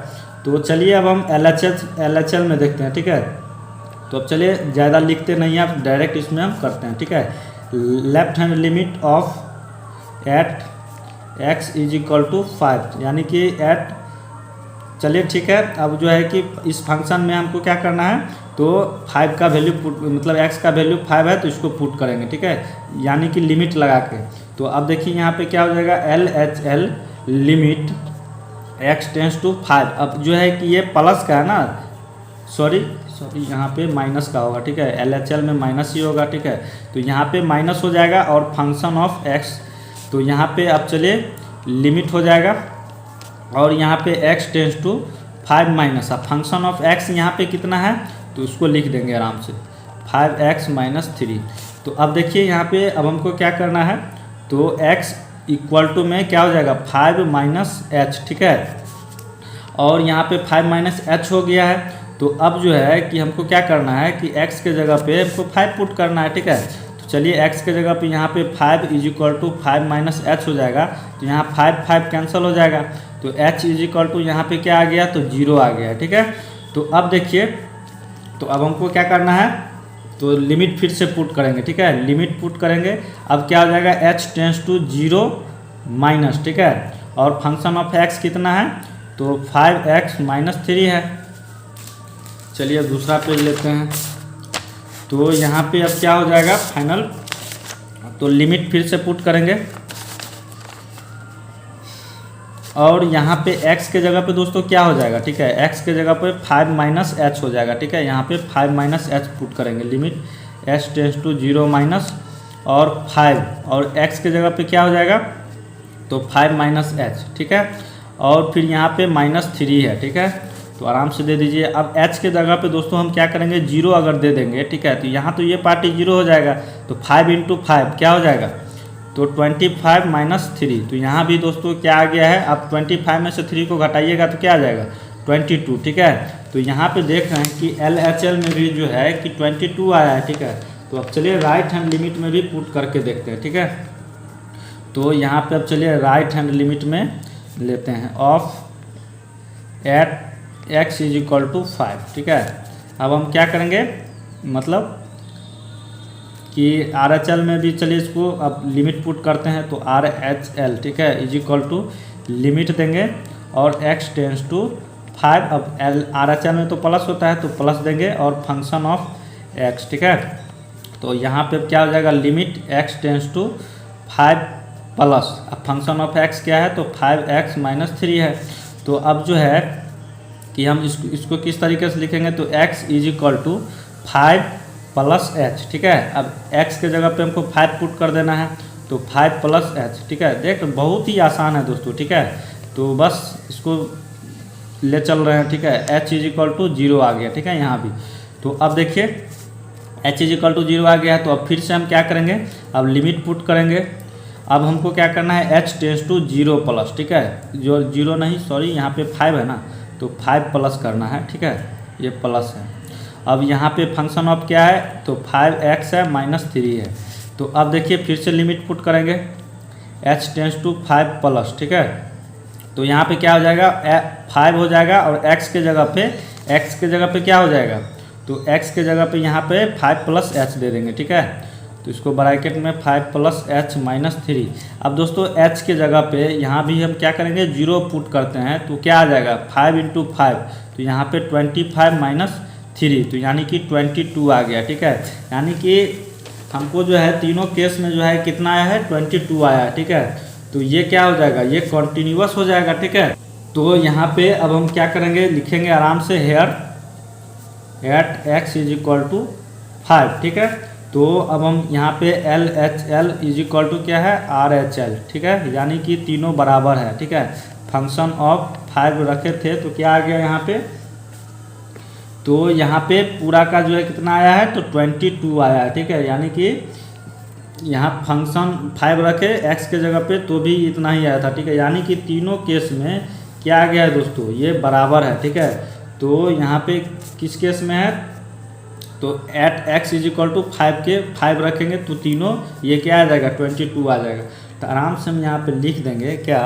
तो चलिए अब हम LHL में देखते हैं, ठीक है। तो अब चलिए ज़्यादा लिखते नहीं हैं, आप डायरेक्ट इसमें हम करते हैं, ठीक है। Left hand limit of at x = 5, यानी कि एट, चलिए ठीक है, अब जो है कि इस फंक्शन में हमको क्या करना है, तो 5 का वैल्यू पुट, मतलब x का वैल्यू 5 है तो इसको पुट करेंगे, ठीक है, यानी कि लिमिट लगा के। तो अब देखिए यहाँ पे क्या हो जाएगा, LHL limit x tends to 5, अब जो है कि ये प्लस का है ना, सॉरी यहाँ पे माइनस का होगा, ठीक है, LHL में माइनस ही होगा, ठीक है। तो यहाँ पे माइनस हो जाएगा और फंक्शन ऑफ x, तो यहाँ पे अब चलिए लिमिट हो जाएगा और यहाँ पे x टेंस टू 5 - अब फंक्शन ऑफ x यहाँ पे कितना है, तो उसको लिख देंगे आराम से, 5x - 3। तो अब देखिए यहाँ पे अब हमको क्या करना है, तो x = में क्या हो जाएगा, 5 - h, ठीक है, और यहाँ पे 5 - h हो गया है। तो अब जो है कि हमको क्या करना है कि x के जगह पे हमको 5 पुट करना है, ठीक है। तो चलिए x के जगह पे यहाँ पे 5 = 5 - h हो जाएगा, तो यहाँ 5 कैंसिल हो जाएगा, तो h = यहाँ पे क्या आ गया, तो 0 आ गया, ठीक है। तो अब देखिए, तो अब हमको क्या करना है, तो लिमिट फिर से पुट करेंगे, ठीक है, लिमिट पुट करेंगे, अब क्या हो जाएगा, h टेंस टू 0 - ठीक है, और फंक्शन ऑफ x कितना है, तो 5x - 3 है। चलिए दूसरा पेज लेते हैं, तो यहाँ पे अब क्या हो जाएगा फाइनल, तो लिमिट फिर से पुट करेंगे और यहाँ पे x के जगह पे दोस्तों क्या हो जाएगा, ठीक है, x के जगह पे 5 माइनस एच हो जाएगा, ठीक है। यहाँ पे 5 माइनस एच पुट करेंगे, limit h tends to 0 minus और 5 और x के जगह पे क्या हो जाएगा, तो 5 माइनस एच, ठीक है। और फिर यहाँ पे -3 है, ठीक है, तो आराम से दे दीजिए। अब h के जगह पे दोस्तों हम क्या करेंगे, 0 अगर दे देंगे, ठीक है, तो यहाँ तो ये पार्टी 0 हो जाएगा, तो 5 इंटू 5 क्या हो जाएगा, तो 25 माइनस 3। तो यहाँ भी दोस्तों क्या आ गया है, अब 25 में से 3 को घटाइएगा तो क्या आ जाएगा 22, ठीक है। तो यहाँ पे देख रहे हैं कि LHL में भी जो है कि 22 आया है, ठीक है। तो अब चलिए राइट हैंड लिमिट में भी पुट करके देखते हैं, ठीक है। तो यहाँ पे अब चलिए राइट हैंड लिमिट में लेते हैं of at x is equal to 5, ठीक है। अब हम क्या करेंगे, मतलब कि RHL में भी चलिए इसको अब लिमिट पुट करते हैं, तो RHL, ठीक है, इज इक्वल टू लिमिट देंगे और x टेंस टू 5। अब RHL में तो प्लस होता है तो प्लस देंगे और फंक्शन ऑफ x, ठीक है। तो यहाँ पे क्या हो जाएगा, limit x tends to 5 plus, अब फंक्शन ऑफ x क्या है, तो 5x माइनस 3 है। तो अब जो है कि हम इसको किस तरीके से लिखेंगे, तो x is equal to 5 plus h, ठीक है। अब x के जगह पे हमको 5 पुट कर देना है, तो 5 प्लस एच, ठीक है। देख बहुत ही आसान है दोस्तों, ठीक है। तो बस इसको ले चल रहे हैं, ठीक है। h इज इक्वल टू 0 आ गया, ठीक है, यहाँ भी। तो अब देखिए h इज इक्वल टू 0 आ गया है, तो अब फिर से हम क्या करेंगे, अब लिमिट पुट करेंगे। अब हमको क्या करना है, h टेंस टू 0 प्लस, ठीक है, जो 0 नहीं सॉरी यहाँ पे 5 है ना, तो 5 प्लस करना है, ठीक है, ये प्लस है। अब यहाँ पे फंक्शन ऑफ क्या है, तो 5x है माइनस 3 है। तो अब देखिए फिर से लिमिट पुट करेंगे, h टेंस टू 5 प्लस, ठीक है। तो यहाँ पे क्या हो जाएगा, 5 हो जाएगा और x के जगह पे क्या हो जाएगा, तो x के जगह पे यहाँ पे 5 प्लस h दे देंगे, ठीक है। तो इसको ब्रैकेट में 5 प्लस h माइनस 3। अब दोस्तों h के जगह पे यहाँ भी हम क्या करेंगे, 0 पुट करते हैं, तो क्या आ जाएगा 5 इंटू 5, तो यहाँ पे 25 माइनस 3, तो यानी कि 22 आ गया, ठीक है। यानी कि हमको जो है तीनों केस में जो है कितना आया है, 22 आया है, ठीक है। तो ये क्या हो जाएगा, ये कॉन्टिन्यूअस हो जाएगा, ठीक है। तो यहाँ पे अब हम क्या करेंगे, लिखेंगे आराम से here at x is equal to 5, ठीक है। तो अब हम यहाँ पे LHL इज इक्वल टू क्या है, RHL, ठीक है, यानी कि तीनों बराबर है, ठीक है। फंक्शन ऑफ 5 रखे थे तो क्या आ गया यहाँ पे, तो यहाँ पे पूरा का जो है कितना आया है, तो 22 आया है, ठीक है। यानी कि यहाँ फंक्शन 5 रखे x के जगह पे तो भी इतना ही आया था, ठीक है। यानी कि तीनों केस में क्या आ गया है दोस्तों, ये बराबर है, ठीक है। तो यहाँ पे किस केस में है, तो at x is equal to 5 के 5 रखेंगे तो तीनों ये क्या आ जाएगा, 22 आ जाएगा। तो आराम से हम यहाँ पे लिख देंगे क्या,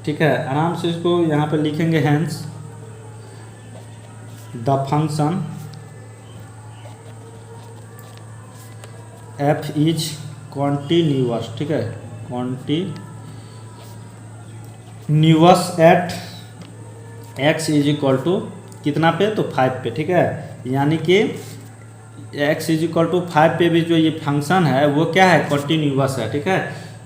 ठीक है, आराम से इसको यहाँ पे लिखेंगे, hence the function f is continuous, ठीक है, continuous at x is equal to कितना पे, तो 5 पे, ठीक है। यानी कि x इज इक्वल टू 5 पे भी जो ये फंक्शन है वो क्या है, कॉन्टिन्यूअस है, ठीक है।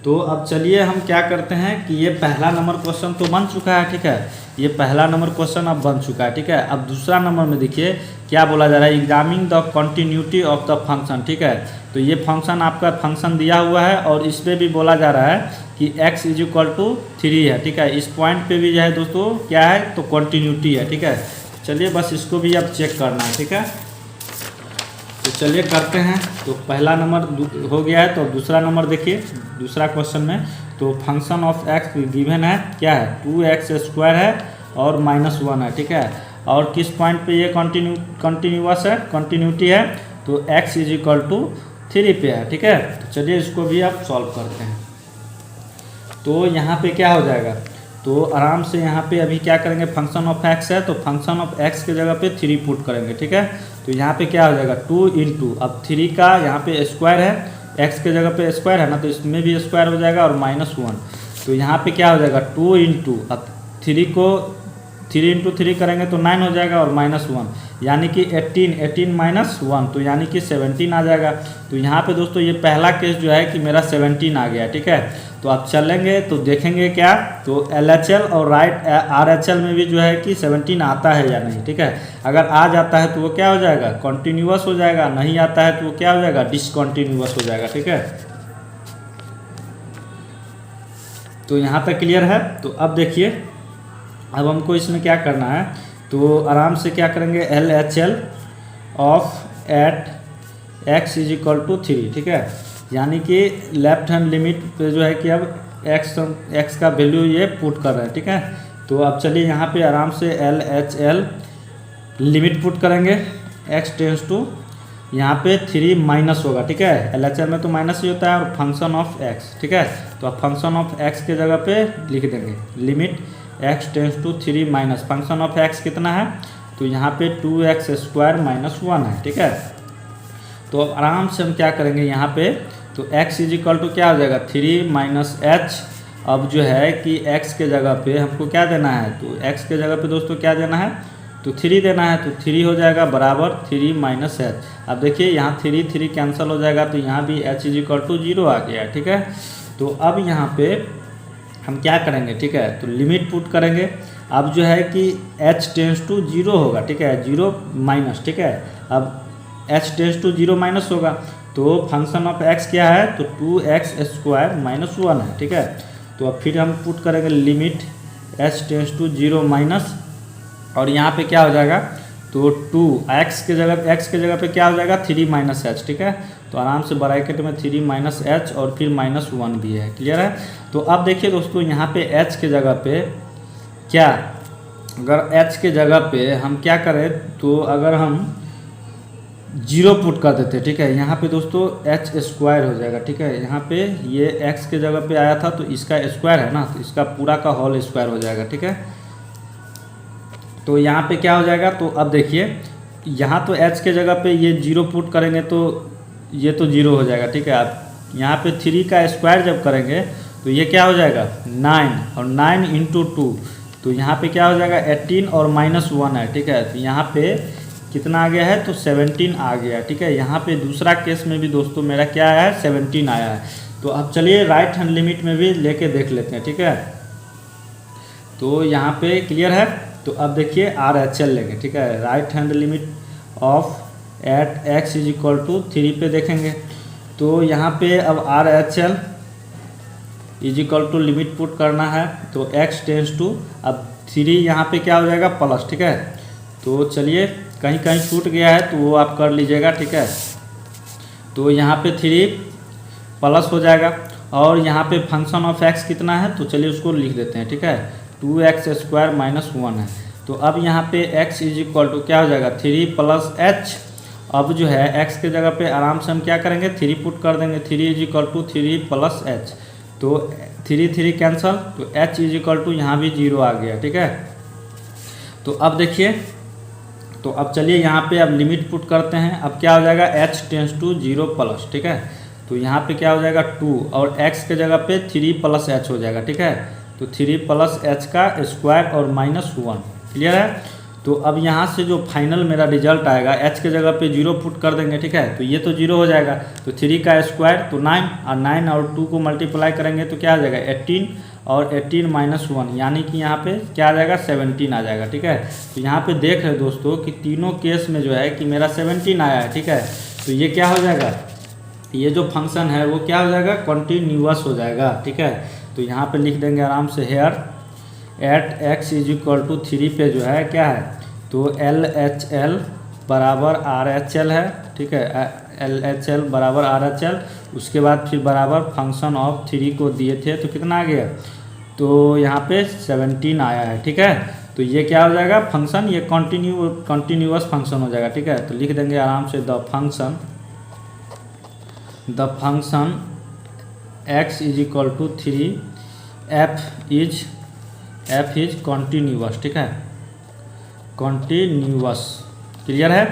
तो अब चलिए हम क्या करते हैं कि ये पहला नंबर क्वेश्चन तो बन चुका है, ठीक है, ये पहला नंबर क्वेश्चन अब बन चुका है, ठीक है। अब दूसरा नंबर में देखिए क्या बोला जा रहा है, examine the continuity of the function, ठीक है। तो ये फंक्शन आपका फंक्शन दिया हुआ है और इस पर भी बोला जा रहा है कि x इज इक्वल टू 3 है, ठीक है। इस पॉइंट पे भी जो है दोस्तों क्या है, तो कॉन्टिन्यूटी है, ठीक है। चलिए बस इसको भी अब चेक करना है, ठीक है। तो चलिए करते हैं। तो पहला नंबर हो गया है, तो दूसरा नंबर देखिए, दूसरा क्वेश्चन में तो फंक्शन ऑफ x गिवन है क्या है, 2x² है और -1 है, ठीक है। और किस पॉइंट पे ये कॉन्टिन्यूअस है, कॉन्टिन्यूटी है, तो x इज इक्वल टू 3 पे है, ठीक है। तो चलिए इसको भी अब सॉल्व करते हैं। तो यहाँ पे क्या हो जाएगा, तो आराम से यहाँ पे अभी क्या करेंगे, फंक्शन ऑफ x है तो फंक्शन ऑफ x के जगह पे 3 पुट करेंगे, ठीक है। तो यहाँ पे क्या हो जाएगा 2 इंटू, अब 3 का यहाँ पे स्क्वायर है, x के जगह पे स्क्वायर है ना, तो इसमें भी स्क्वायर हो जाएगा और -1। तो यहाँ पे क्या हो जाएगा 2 इंटू, अब 3 को 3 इंटू 3 करेंगे तो 9 हो जाएगा और -1, यानी कि 18 माइनस 1 तो यानी कि 17 आ जाएगा। तो यहाँ पे दोस्तों ये पहला केस जो है कि मेरा 17 आ गया, ठीक है। तो आप चलेंगे तो देखेंगे क्या, तो LHL और राइट RHL में भी जो है कि 17 आता है या नहीं, ठीक है। अगर आ जाता है तो वो क्या हो जाएगा, कॉन्टिन्यूअस हो जाएगा, नहीं आता है तो वो क्या हो जाएगा, डिसकॉन्टिन्यूअस हो जाएगा, ठीक है। तो यहाँ तक क्लियर है। तो अब देखिए, अब हमको इसमें क्या करना है, तो आराम से क्या करेंगे, LHL of at x is equal to 3, ठीक है। यानी कि लेफ्ट हैंड लिमिट पे जो है कि अब x का वैल्यू ये पुट कर रहे हैं, ठीक है। तो अब चलिए यहाँ पे आराम से LHL लिमिट पुट करेंगे, x टेंस टू यहाँ पे 3 माइनस होगा, ठीक है। LHL में तो माइनस ही होता है, और फंक्शन ऑफ x, ठीक है। तो अब फंक्शन ऑफ x के जगह पे लिख देंगे limit x tends to 3 minus function of x कितना है, तो यहाँ पे 2x स्क्वायर माइनस 1 है, ठीक है। तो अब आराम से हम क्या करेंगे यहाँ पे, तो x इज इक्वल टू क्या हो जाएगा, 3 माइनस h। अब जो है कि x के जगह पे हमको क्या देना है, तो x के जगह पे दोस्तों क्या देना है, तो 3 देना है। तो 3 हो जाएगा बराबर 3 माइनस h। अब देखिए यहाँ 3 कैंसिल हो जाएगा, तो यहाँ भी h इज इक्वल टू 0 आ गया, ठीक है। तो अब यहाँ पे हम क्या करेंगे, ठीक है, तो लिमिट पुट करेंगे। अब जो है कि h टेंस टू 0 होगा, ठीक है, 0 माइनस, ठीक है। अब h टेंस टू 0 माइनस होगा, तो फंक्शन ऑफ x क्या है, तो 2x स्क्वायर माइनस 1 है, ठीक है। तो अब फिर हम पुट करेंगे limit h tends to 0 minus, और यहाँ पे क्या हो जाएगा, तो 2x के जगह पे क्या हो जाएगा, 3 माइनस h, ठीक है। तो आराम से ब्रैकेट में 3 माइनस h और फिर माइनस 1 भी है, क्लियर है। तो अब देखिए दोस्तों यहाँ पे h के जगह पे क्या, अगर h के जगह पे हम क्या करें, तो अगर हम 0 पुट कर देते, ठीक है, यहाँ पे दोस्तों h स्क्वायर हो जाएगा, ठीक है। यहाँ पे ये x के जगह पे आया था तो इसका स्क्वायर है ना, तो इसका पूरा का होल स्क्वायर हो जाएगा, ठीक है। तो यहाँ पे क्या हो जाएगा, तो अब देखिए यहाँ तो h के जगह पे ये 0 पुट करेंगे तो ये तो 0 हो जाएगा, ठीक है। आप यहाँ पे 3 का स्क्वायर जब करेंगे तो ये क्या हो जाएगा, 9, और 9 इंटू 2, तो यहाँ पे क्या हो जाएगा, 18 और माइनस 1 है, ठीक है। तो यहाँ पे कितना आ गया है, तो 17 आ गया, ठीक है। यहाँ पे दूसरा केस में भी दोस्तों मेरा क्या आया है, 17 आया है। तो अब चलिए राइट हैंड लिमिट में भी लेके देख लेते हैं, ठीक है। तो यहाँ पे क्लियर है। तो अब देखिए RHL लेंगे, ठीक है, right hand limit of at x is equal to 3 पे देखेंगे। तो यहाँ पे अब RHL is equal to limit put करना है, तो x टेंस टू अब 3 यहाँ पे क्या हो जाएगा, प्लस, ठीक है। तो चलिए कहीं कहीं छूट गया है तो वो आप कर लीजिएगा, ठीक है। तो यहाँ पे 3 प्लस हो जाएगा, और यहाँ पे फंक्शन ऑफ x कितना है, तो चलिए उसको लिख देते हैं, ठीक है, 2x स्क्वायर माइनस 1 है। तो अब यहाँ पे x इज इक्वल टू क्या हो जाएगा, 3 प्लस h। अब जो है x के जगह पे आराम से हम क्या करेंगे, 3 पुट कर देंगे, 3 is equal to 3 plus h। तो 3 कैंसल, तो h इज इक्वल टू यहाँ भी 0 आ गया, ठीक है। तो अब देखिए, तो अब चलिए यहाँ पे अब लिमिट पुट करते हैं। अब क्या हो जाएगा, h टेंस टू 0 प्लस, ठीक है। तो यहाँ पे क्या हो जाएगा 2, और x के जगह पे 3 प्लस h हो जाएगा, ठीक है। तो 3 प्लस h का स्क्वायर और माइनस 1, क्लियर है। तो अब यहाँ से जो फाइनल मेरा रिजल्ट आएगा, h के जगह पे 0 पुट कर देंगे, ठीक है। तो ये तो 0 हो जाएगा, तो 3 का स्क्वायर तो 9, और 9 और 2 को मल्टीप्लाई करेंगे तो क्या आ जाएगा, 18, और 18 माइनस 1, यानी कि यहाँ पे क्या आ जाएगा, 17 आ जाएगा, ठीक है। तो यहाँ पे देख रहे दोस्तों कि तीनों केस में जो है कि मेरा 17 आया है, ठीक है। तो ये क्या हो जाएगा, ये जो फंक्शन है वो क्या हो जाएगा, कॉन्टिन्यूअस हो जाएगा, ठीक है। तो यहाँ पे लिख देंगे आराम से, here at x is equal to 3 पे जो है क्या है, तो LHL बराबर RHL है, ठीक है, LHL बराबर RHL। उसके बाद फिर बराबर फंक्शन ऑफ 3 को दिए थे तो कितना आ गया, तो यहाँ पे 17 आया है, ठीक है। तो ये क्या हो जाएगा फंक्शन, ये कॉन्टिन्यूअस फंक्शन हो जाएगा, ठीक है। तो लिख देंगे आराम से, the function x is equal to 3 f is continuous, ठीक है, कॉन्टिन्यूअस, क्लियर है।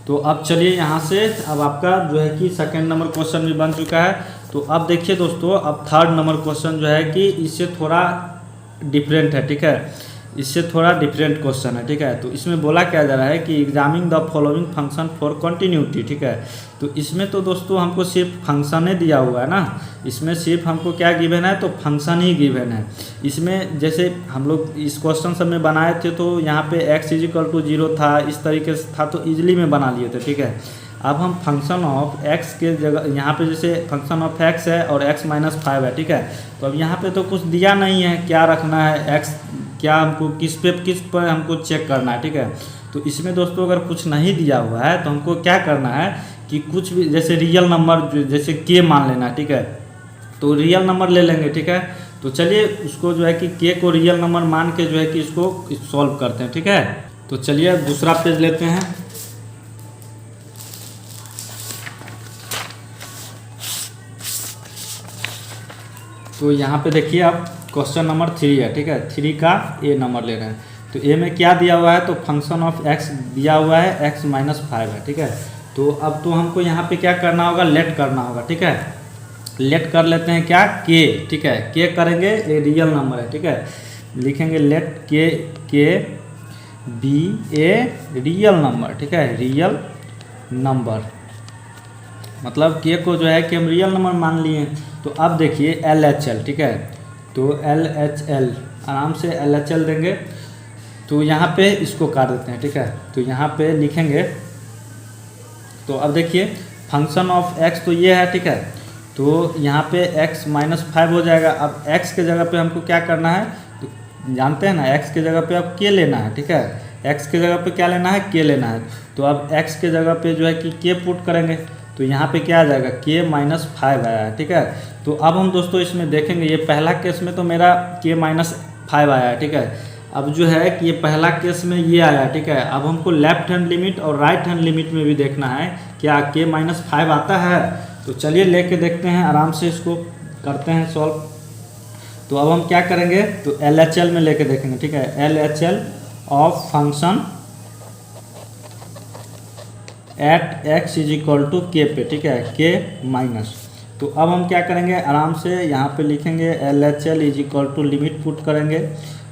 तो अब चलिए यहाँ से अब आपका जो है कि सेकंड नंबर क्वेश्चन भी बन चुका है। तो अब देखिए दोस्तों, अब थर्ड नंबर क्वेश्चन जो है कि इससे थोड़ा डिफरेंट है, ठीक है। इससे थोड़ा डिफरेंट क्वेश्चन है, ठीक है। तो इसमें बोला क्या जा रहा है कि examining the following function for continuity, ठीक है। तो इसमें तो दोस्तों हमको सिर्फ फंक्शन ही दिया हुआ है ना, इसमें सिर्फ हमको क्या गिवन है, तो फंक्शन ही गिवन है। इसमें जैसे हम लोग इस क्वेश्चन सब में बनाए थे तो यहाँ पे x = 0 था, इस तरीके से था, तो ईजिली में बना लिए थे, ठीक है। अब हम फंक्शन ऑफ x के जगह यहाँ पे जैसे फंक्शन ऑफ x है और x - 5 है, ठीक है। तो अब यहाँ पे तो कुछ दिया नहीं है क्या रखना है, x क्या हमको किस पर हमको चेक करना है, ठीक है। तो इसमें दोस्तों अगर कुछ नहीं दिया हुआ है तो हमको क्या करना है कि कुछ भी जैसे रियल नंबर जैसे k मान लेना, ठीक है। तो रियल नंबर ले लेंगे, ठीक है। तो चलिए उसको जो है कि k को रियल नंबर मान के जो है कि इसको सॉल्व करते हैं, ठीक है। तो चलिए दूसरा पेज लेते हैं। तो यहाँ पे देखिए आप क्वेश्चन नंबर 3 है, ठीक है। 3 का ए नंबर ले रहे हैं। तो ए में क्या दिया हुआ है, तो फंक्शन ऑफ x दिया हुआ है, x - 5 है, ठीक है। तो अब तो हमको यहाँ पे क्या करना होगा, लेट करना होगा, ठीक है। लेट कर लेते हैं क्या, k, ठीक है। k करेंगे, ये रियल नंबर है, ठीक है। लिखेंगे let k be a real number, ठीक है। रियल नंबर मतलब k को जो है कि हम रियल नंबर मान लिए। तो अब देखिए LHL, ठीक है। तो LHL आराम से LHL देंगे। तो यहाँ पे इसको काट देते हैं, ठीक है। तो यहाँ पे लिखेंगे, तो अब देखिए फंक्शन ऑफ x तो ये है, ठीक है। तो यहाँ पे x - 5 हो जाएगा। अब x के जगह पे हमको क्या करना है, तो जानते हैं ना, x के जगह पे अब k लेना है, ठीक है। x के जगह पे क्या लेना है, k लेना है। तो अब x के जगह पे जो है कि k पुट करेंगे। तो यहाँ पे क्या आ जाएगा, k - 5 आया है, ठीक है। तो अब हम दोस्तों इसमें देखेंगे, ये पहला केस में तो मेरा k - 5 आया है, ठीक है। अब जो है कि ये पहला केस में ये आया, ठीक है। अब हमको लेफ्ट हैंड लिमिट और राइट हैंड लिमिट में भी देखना है क्या k - 5 आता है। तो चलिए लेके देखते हैं, आराम से इसको करते हैं सॉल्व। तो अब हम क्या करेंगे, तो LHL में लेके देखेंगे, ठीक है। LHL of function at x = k पे, ठीक है, k-। तो अब हम क्या करेंगे, आराम से यहाँ पे लिखेंगे LHL = लिमिट पुट करेंगे।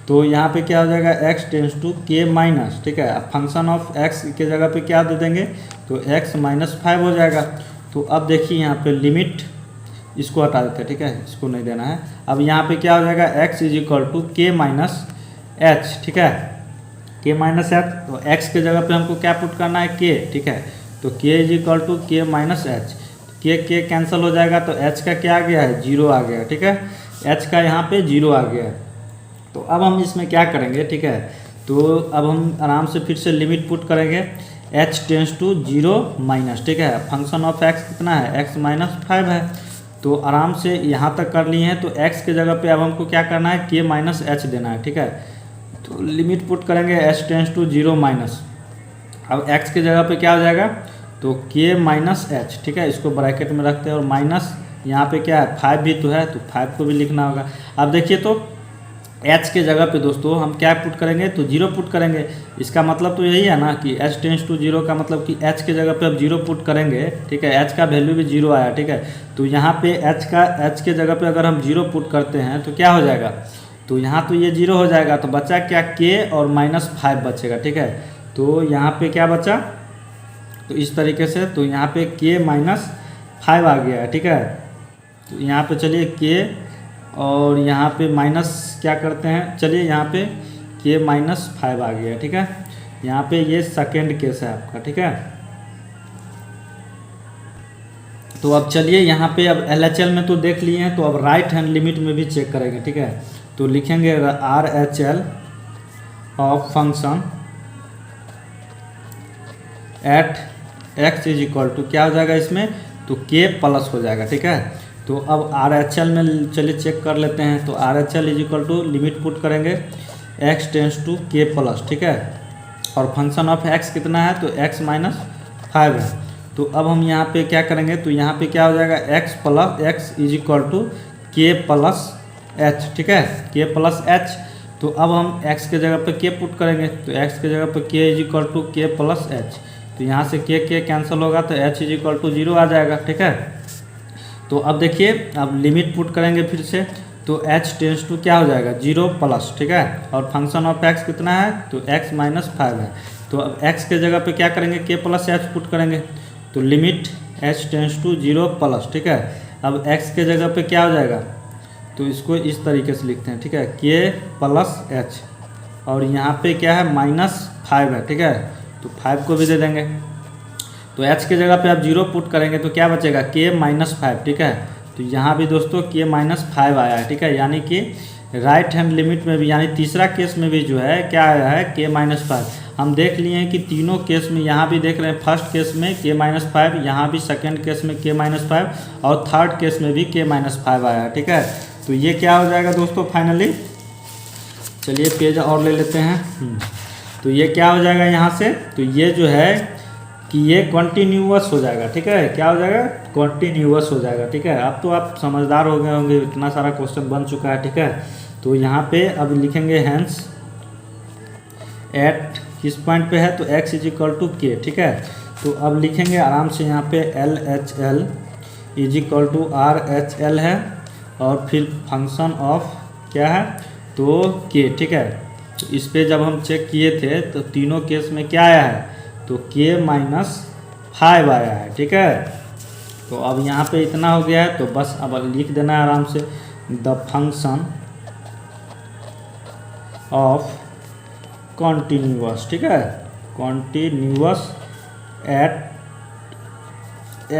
तो यहाँ पे क्या हो जाएगा, x → k-, ठीक है। अब फंक्शन ऑफ x के जगह पे क्या दे देंगे, तो x - 5 हो जाएगा। तो अब देखिए यहाँ पे लिमिट इसको हटा देते हैं, ठीक है, इसको नहीं देना है। अब यहाँ पे क्या हो जाएगा, x = k-h, ठीक है, k-h। तो x के जगह पे हमको क्या पुट करना है, k, ठीक है। तो k = k-h, k कैंसिल हो जाएगा। तो h का क्या आ गया है, 0 आ गया, ठीक है। h का यहाँ पे 0 आ गया है। तो अब हम इसमें क्या करेंगे, ठीक है। तो अब हम आराम से फिर से लिमिट पुट करेंगे, h → 0-, ठीक है। फंक्शन ऑफ x कितना है, x - 5 है। तो आराम से यहाँ तक कर लिए हैं। तो x के जगह पे अब हमको क्या करना है, k-h देना है, ठीक है। तो लिमिट पुट करेंगे, h → 0-। अब x के जगह पे क्या हो जाएगा, तो k-h, ठीक है। इसको ब्रैकेट में रखते हैं और माइनस यहाँ पे क्या है, 5 भी तो है, तो 5 को भी लिखना होगा। अब देखिए तो h के जगह पे दोस्तों हम क्या पुट करेंगे, तो 0 पुट करेंगे। इसका मतलब तो यही है ना कि h → 0 का मतलब कि h के जगह पे अब 0 पुट करेंगे, ठीक है। h का वैल्यू भी 0 आया, ठीक है। तो यहाँ पे h के जगह पे अगर हम 0 पुट करते हैं तो क्या हो जाएगा, तो यहाँ तो ये 0 हो जाएगा। तो बचा क्या, k और -5 बचेगा, ठीक है। तो यहाँ पे क्या बचा, तो इस तरीके से, तो यहाँ पे k - 5 आ गया है, ठीक है। तो यहाँ पे चलिए k और यहाँ पे माइनस क्या करते हैं, चलिए यहाँ पे k - 5 आ गया, ठीक है। यहाँ पे ये सेकेंड केस है आपका, ठीक है। तो अब चलिए यहाँ पे अब LHL में तो देख लिए हैं, तो अब राइट हैंड लिमिट में भी चेक करेंगे, ठीक है। तो लिखेंगे RHL of function at x = क्या हो जाएगा इसमें, तो k+ हो जाएगा, ठीक है। तो अब RHL में चलिए चेक कर लेते हैं। तो RHL = लिमिट पुट करेंगे, x → k+, ठीक है। और फंक्शन ऑफ x कितना है, तो x - 5 है। तो अब हम यहाँ पे क्या करेंगे, तो यहाँ पे क्या हो जाएगा, x = k+h, ठीक है, k+h। तो अब हम x के जगह पे k पुट करेंगे। तो x के जगह पे k = k+h। तो यहाँ से k कैंसिल होगा, तो h = 0 आ जाएगा, ठीक है। तो अब देखिए अब लिमिट पुट करेंगे फिर से। तो h टेंस टू क्या हो जाएगा 0 प्लस, ठीक है। और फंक्शन ऑफ x कितना है तो x माइनस 5 है। तो अब x के जगह पे क्या करेंगे k प्लस h पुट करेंगे, तो limit h tends to 0 plus, ठीक है। अब x के जगह पे क्या हो जाएगा, तो इसको इस तरीके से लिखते हैं, ठीक है, k प्लस h, और यहाँ पे क्या है -5 है, ठीक है, तो 5 को भी दे देंगे। तो h के जगह पे आप 0 पुट करेंगे तो क्या बचेगा k -5, ठीक है। तो यहाँ भी दोस्तों k -5 आया है, ठीक है, यानी कि राइट हैंड लिमिट में भी, यानी तीसरा केस में भी जो है क्या आया है k -5। हम देख लिए हैं कि तीनों केस में, यहाँ भी देख रहे हैं फर्स्ट केस में k -5, यहाँ भी सेकेंड केस में k -5 और थर्ड केस में भी k -5 आया है, ठीक है। तो ये क्या हो जाएगा दोस्तों फाइनली, चलिए पेज और ले लेते हैं। तो ये क्या हो जाएगा यहाँ से, तो ये जो है कि ये कॉन्टीन्यूअस हो जाएगा, ठीक है, क्या हो जाएगा कॉन्टीन्यूअस हो जाएगा, ठीक है। अब तो आप समझदार हो गए होंगे, इतना सारा क्वेश्चन बन चुका है, ठीक है। तो यहाँ पे अब लिखेंगे हैंस एट किस पॉइंट पे है तो x is equal to k, ठीक है। तो अब लिखेंगे आराम से यहाँ पे LHL is equal to RHL है, और फिर फंक्शन ऑफ क्या है तो k, ठीक है। तो इस पे जब हम चेक किए थे तो तीनों केस में क्या आया है तो k -5 आया है, ठीक है। तो अब यहाँ पे इतना हो गया है, तो बस अब लिख देना है आराम से द फंक्शन ऑफ कॉन्टीन्यूअस, ठीक है, continuous at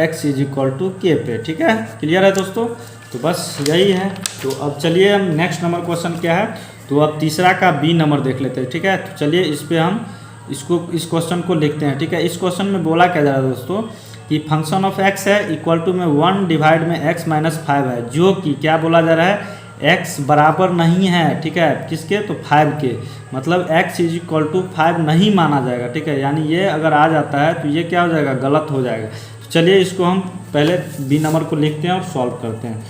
x is equal to k पे, ठीक है। क्लियर है दोस्तों, तो बस यही है। तो अब चलिए हम नेक्स्ट नंबर क्वेश्चन क्या है, तो अब तीसरा का बी नंबर देख लेते हैं, ठीक है। तो चलिए इस पे हम इस क्वेश्चन को लिखते हैं, ठीक है। इस क्वेश्चन में बोला क्या जा रहा है दोस्तों कि फंक्शन ऑफ x है इक्वल टू में 1 डिवाइड में x -5 है, जो कि क्या बोला जा रहा है x बराबर नहीं है, ठीक है, किसके तो 5 के, मतलब x इज इक्वल टू 5 नहीं माना जाएगा, ठीक है। यानी ये अगर आ जाता है तो ये क्या हो जाएगा गलत हो जाएगा। तो चलिए इसको हम पहले बी नंबर को लिखते हैं और सॉल्व करते हैं।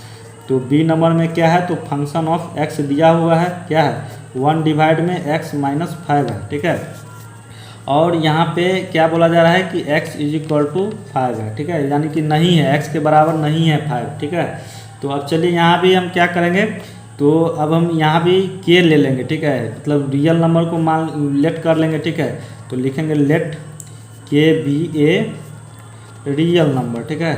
तो बी नंबर में क्या है तो फंक्शन ऑफ x दिया हुआ है, क्या है 1 डिवाइड में x -5 है, ठीक है। और यहाँ पे क्या बोला जा रहा है कि x इज इक्वल टू 5 है, ठीक है, यानी कि नहीं है, x के बराबर नहीं है 5, ठीक है। तो अब चलिए यहाँ भी हम क्या करेंगे, तो अब हम यहाँ भी k ले लेंगे, ठीक है, मतलब रियल नंबर को मान लेट कर लेंगे, ठीक है। तो लिखेंगे let k be a real number, ठीक है,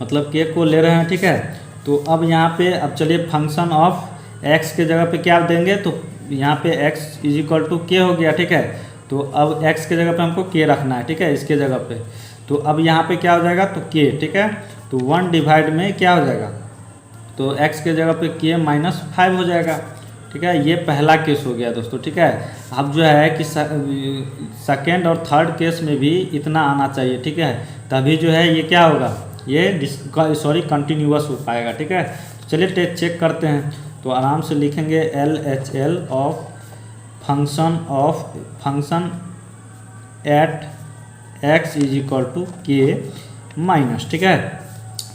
मतलब k को ले रहे हैं, ठीक है। तो अब यहाँ पे अब चलिए फंक्शन ऑफ x के जगह पे क्या देंगे, तो यहाँ पे x इज इक्वल टू के हो गया, ठीक है। तो अब x के जगह पे हमको k रखना है, ठीक है, इसके जगह पे। तो अब यहाँ पे क्या हो जाएगा तो k, ठीक है। तो 1 डिवाइड में क्या हो जाएगा तो x के जगह पे k -5 हो जाएगा, ठीक है। ये पहला केस हो गया दोस्तों, ठीक है। अब जो है कि सेकेंड और थर्ड केस में भी इतना आना चाहिए, ठीक है, तभी जो है ये क्या होगा ये कंटिन्यूअस हो पाएगा, ठीक है। तो चलिए चेक करते हैं। तो आराम से लिखेंगे LHL of function at x is equal to k minus, ठीक है।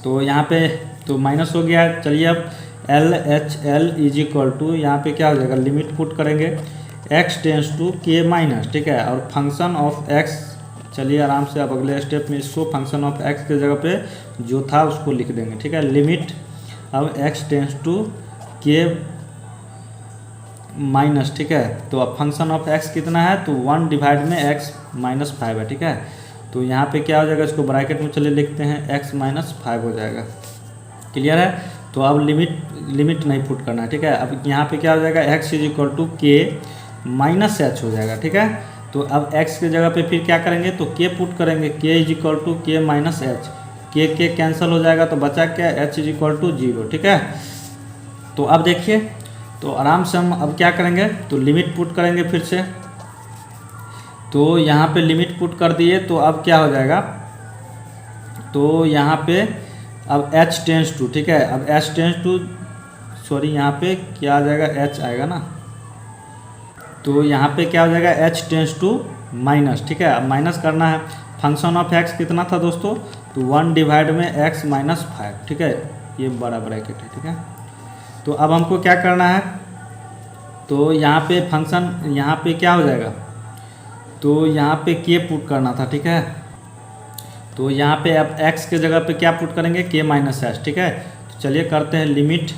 तो यहाँ पे तो माइनस हो गया। चलिए अब LHL इज इक्वल टू यहाँ पे क्या हो जाएगा लिमिट पुट करेंगे x tends to k minus, ठीक है, और फंक्शन ऑफ x, चलिए आराम से अब अगले स्टेप में इसको फंक्शन ऑफ x के जगह पे जो था उसको लिख देंगे, ठीक है। लिमिट अब x tends to k minus, ठीक है। तो अब फंक्शन ऑफ x कितना है तो 1 डिवाइड में x -5 है, ठीक है। तो यहाँ पे क्या हो जाएगा इसको ब्रैकेट में चलिए लिखते हैं x -5 हो जाएगा। क्लियर है। तो अब लिमिट नहीं पुट करना है, ठीक है। अब यहाँ पे क्या हो जाएगा x is equal to k minus h हो जाएगा, ठीक है। तो अब x के जगह पे फिर क्या करेंगे तो k पुट करेंगे, k is equal to k minus h, के कैंसिल हो जाएगा तो बचा क्या h इज इक्वल टू 0, ठीक है। तो अब देखिए तो आराम से हम अब क्या करेंगे तो लिमिट पुट करेंगे फिर से। तो यहाँ पे लिमिट पुट कर दिए तो अब क्या हो जाएगा तो यहाँ पे अब h टेंस टू, ठीक है, अब h टेंस टू यहाँ पे क्या आ जाएगा h आएगा ना, तो यहाँ पे क्या हो जाएगा h टेंस टू माइनस, ठीक है। अब माइनस करना है। फंक्शन ऑफ x कितना था दोस्तों तो 1 डिवाइड में x -5, ठीक है, ये बड़ा ब्रैकेट है, ठीक है। तो अब हमको क्या करना है तो यहाँ पे फंक्शन यहाँ पे क्या हो जाएगा तो यहाँ पे k पुट करना था, ठीक है। तो यहाँ पे अब x के जगह पे क्या पुट करेंगे k माइनस h, ठीक है। तो चलिए करते हैं limit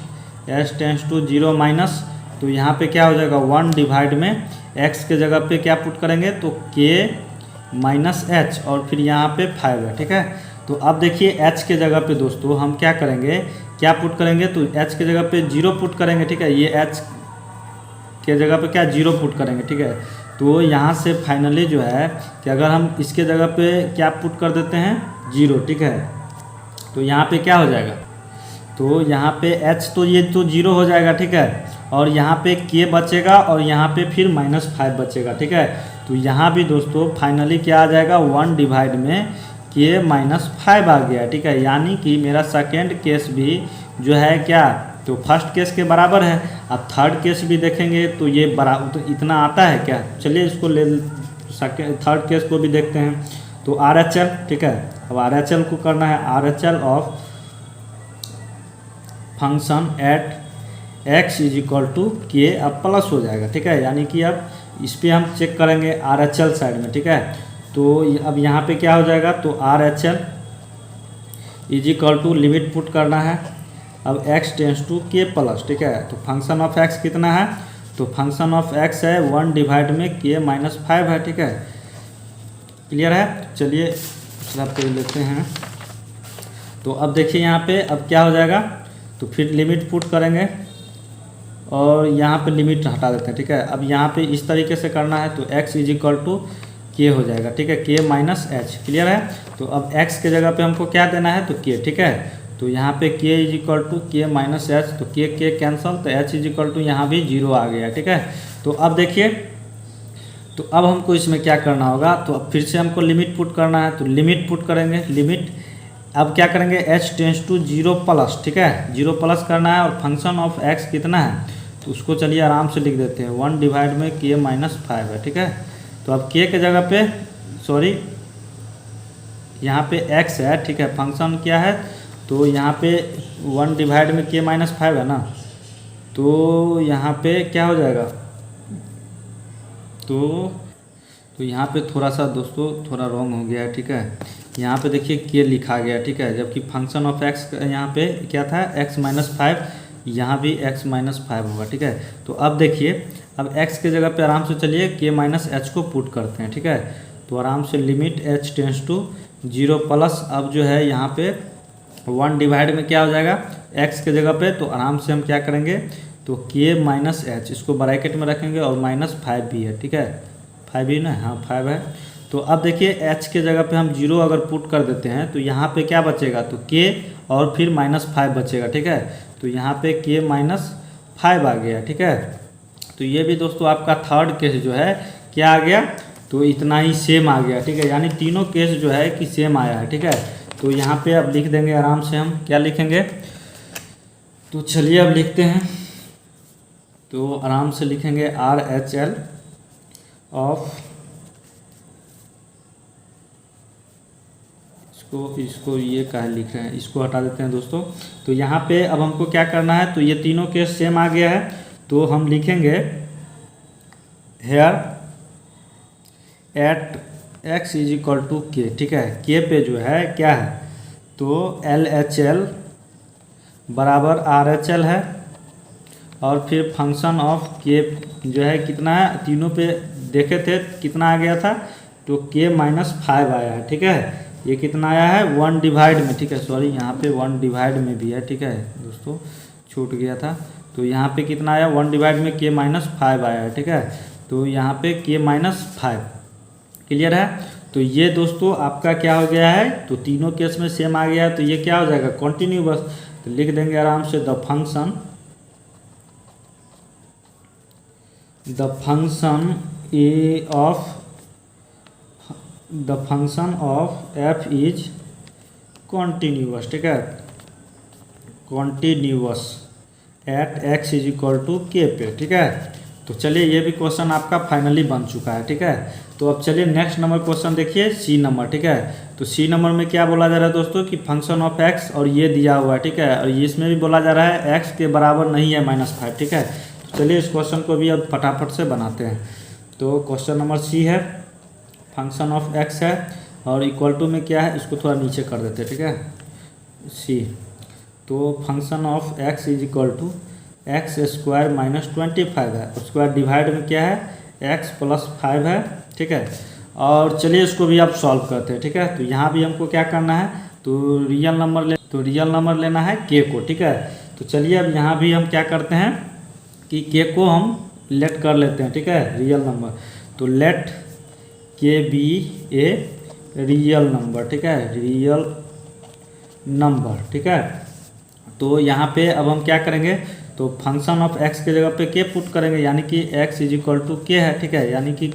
h tends to 0 minus, तो यहाँ पे क्या हो जाएगा 1 डिवाइड में x के जगह पे क्या पुट करेंगे तो k माइनस एच और फिर यहाँ पे 5 है, ठीक है। तो अब देखिए h के जगह पे दोस्तों हम क्या करेंगे, क्या पुट करेंगे तो h के जगह पे 0 पुट करेंगे, ठीक है। ये h के जगह पे क्या 0 पुट करेंगे, ठीक है। तो यहाँ से फाइनली जो है कि अगर हम इसके जगह पे क्या पुट कर देते हैं 0, ठीक है, तो यहाँ पे क्या हो जाएगा, तो यहाँ पे h तो ये तो 0 हो जाएगा, ठीक है, और यहाँ पे k बचेगा और यहाँ पे फिर -5 बचेगा, ठीक है। तो यहाँ भी दोस्तों फाइनली क्या आ जाएगा 1 डिवाइड में k -5 आ गया, ठीक है। यानी कि मेरा सेकेंड केस भी जो है क्या तो फर्स्ट केस के बराबर है। अब थर्ड केस भी देखेंगे तो ये बराबर तो इतना आता है क्या, चलिए इसको ले थर्ड केस को भी देखते हैं। तो RHL, ठीक है, अब RHL को करना है, RHL of function at x is equal to k, अब प्लस हो जाएगा, ठीक है। यानी कि अब इस पर हम चेक करेंगे RHL साइड में, ठीक है। तो अब यहाँ पे क्या हो जाएगा तो RHL is equal to limit put करना है, अब x tends to k plus, ठीक है। तो फंक्शन ऑफ x कितना है तो फंक्शन ऑफ x है 1 डिवाइड में k -5 है, ठीक है। क्लियर है, चलिए दूसरा पेज लेते हैं। तो अब देखिए यहाँ पे अब क्या हो जाएगा तो फिर लिमिट पुट करेंगे और यहाँ पे लिमिट हटा देते हैं, ठीक है। अब यहाँ पे इस तरीके से करना है तो x इज इक्वल टू के हो जाएगा, ठीक है, k माइनस एच। क्लियर है, तो अब x के जगह पे हमको क्या देना है तो k, ठीक है। तो यहाँ पे k is equal to k minus H, तो k कैंसल, तो h इज इक्वल टू यहाँ भी 0 आ गया, ठीक है। तो अब देखिए तो अब हमको इसमें क्या करना होगा तो अब फिर से हमको लिमिट पुट करना है, तो लिमिट पुट करेंगे, लिमिट अब क्या करेंगे h टेंस टू 0 प्लस, ठीक है, 0 प्लस करना है और फंक्शन ऑफ x कितना है तो उसको चलिए आराम से लिख देते हैं 1 डिवाइड में k -5 है, ठीक है। तो अब k के जगह पे सॉरी यहाँ पे x है, ठीक है, फंक्शन क्या है तो यहाँ पे 1 डिवाइड में k -5 है ना, तो यहाँ पे क्या हो जाएगा तो यहाँ पे थोड़ा सा दोस्तों थोड़ा रॉन्ग हो गया है, ठीक है। यहाँ पे देखिए k लिखा गया, ठीक है, जबकि फंक्शन ऑफ x यहाँ पे क्या था x -5, यहाँ भी x -5 होगा, ठीक है। तो अब देखिए अब x के जगह पे आराम से चलिए k -h को पुट करते हैं, ठीक है। तो आराम से limit h tends to 0 plus, अब जो है यहाँ पे 1 डिवाइड में क्या हो जाएगा x के जगह पे, तो आराम से हम क्या करेंगे तो k -h इसको ब्रैकेट में रखेंगे और -5 भी है, ठीक है, 5 ही ना, हाँ 5 है। तो अब देखिए h के जगह पे हम 0 अगर पुट कर देते हैं तो यहाँ पे क्या बचेगा तो k और फिर -5 बचेगा, ठीक है। तो यहाँ पे k -5 आ गया, ठीक है। तो ये भी दोस्तों आपका थर्ड केस जो है क्या आ गया तो इतना ही सेम आ गया, ठीक है, यानी तीनों केस जो है कि सेम आया है, ठीक है। तो यहाँ पे अब लिख देंगे आराम से, हम क्या लिखेंगे तो चलिए अब लिखते हैं, तो आराम से लिखेंगे RHL ऑफ इसको ये काहे लिख रहे हैं, इसको हटा देते हैं दोस्तों। तो यहाँ पे अब हमको क्या करना है तो ये तीनों केस सेम आ गया है, तो हम लिखेंगे here at x is equal to k, ठीक है। के पे जो है क्या है तो LHL बराबर RHL है और फिर फंक्शन ऑफ के जो है कितना है, तीनों पे देखे थे कितना आ गया था तो k -5 आया है, ठीक है। ये कितना आया है 1 डिवाइड में, ठीक है, सॉरी यहाँ पे 1 डिवाइड में भी है, ठीक है दोस्तों, छूट गया था। तो यहाँ पे कितना आया 1 डिवाइड में k -5 आया है, ठीक है। तो यहाँ पे k -5 क्लियर है। तो ये दोस्तों आपका क्या हो गया है तो तीनों केस में सेम आ गया है, तो ये क्या हो जाएगा कॉन्टिन्यूअस। तो लिख देंगे आराम से the function of f is continuous, ठीक है, continuous at x is equal to k पे, ठीक है। तो चलिए ये भी क्वेश्चन आपका फाइनली बन चुका है, ठीक है। तो अब चलिए नेक्स्ट नंबर क्वेश्चन देखिए सी नंबर, ठीक है। तो सी नंबर में क्या बोला जा रहा है दोस्तों कि फंक्शन ऑफ x और ये दिया हुआ है, ठीक है, और ये इसमें भी बोला जा रहा है x के बराबर नहीं है -5, ठीक है। तो चलिए इस क्वेश्चन को भी अब फटाफट से बनाते हैं। तो क्वेश्चन नंबर सी है, फंक्शन ऑफ x है और इक्वल टू में क्या है इसको थोड़ा नीचे कर देते हैं, ठीक है, सी। तो function of x is equal to x square minus 25 है, उसके बाद डिवाइड में क्या है एक्स प्लस 5 है, ठीक है। और चलिए इसको भी आप सॉल्व करते हैं, ठीक है। तो यहाँ भी हमको क्या करना है, तो रियल नंबर लेना है के को, ठीक है। तो चलिए अब यहाँ भी हम क्या करते हैं कि के को हम लेट कर लेते हैं, ठीक है, रियल नंबर। तो लेट के बी ए रियल नंबर, ठीक है, रियल नंबर, ठीक है। तो यहाँ पे अब हम क्या करेंगे, तो फंक्शन ऑफ एक्स के जगह पे के पुट करेंगे, यानी कि एक्स इज इक्वल टू के है, ठीक है, यानी कि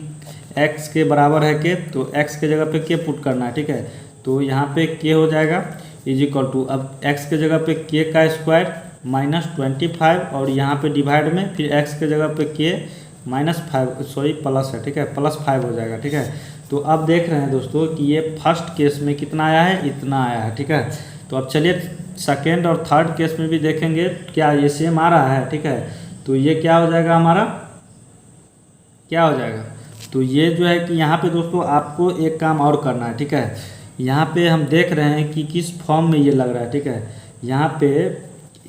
एक्स के बराबर है के, तो एक्स के जगह पे के पुट करना है, ठीक है। तो यहाँ पे के हो जाएगा इज इक्वल टू, अब एक्स के जगह पे के का स्क्वायर माइनस 25 और यहाँ पे डिवाइड में फिर एक्स के जगह पे के प्लस है, ठीक है, प्लस 5 हो जाएगा, ठीक है। तो अब देख रहे हैं दोस्तों कि ये फर्स्ट केस में कितना आया है, इतना आया है, ठीक है। तो अब चलिए सेकेंड और थर्ड केस में भी देखेंगे क्या ये सेम आ रहा है, ठीक है। तो ये क्या हो जाएगा हमारा, क्या हो जाएगा, तो ये जो है कि यहाँ पे दोस्तों आपको एक काम और करना है, ठीक है। यहाँ पे हम देख रहे हैं कि किस फॉर्म में ये लग रहा है, ठीक है। यहाँ पे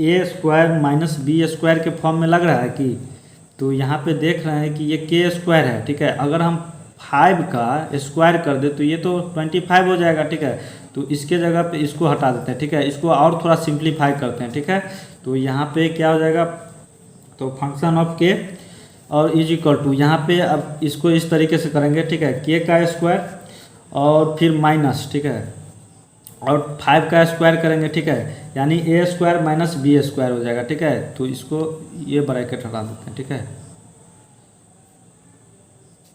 ए स्क्वायर माइनस बी स्क्वायर के फॉर्म में लग रहा है कि, तो यहाँ पे देख रहे हैं कि ये के स्क्वायर है, ठीक है। अगर हम 5 का स्क्वायर कर दे तो ये तो 25 हो जाएगा, ठीक है। तो इसके जगह पे इसको हटा देते हैं, ठीक है, इसको और थोड़ा सिंप्लीफाई करते हैं, ठीक है। तो यहाँ पे क्या हो जाएगा, तो फंक्शन ऑफ के और इज इक्वल टू, यहाँ पे अब इसको इस तरीके से करेंगे, ठीक है, के का स्क्वायर और फिर माइनस, ठीक है, और 5 का स्क्वायर करेंगे, ठीक है, यानी ए स्क्वायर माइनस बी स्क्वायर हो जाएगा, ठीक है। तो इसको ये ब्रैकेट हटा देते हैं, ठीक है,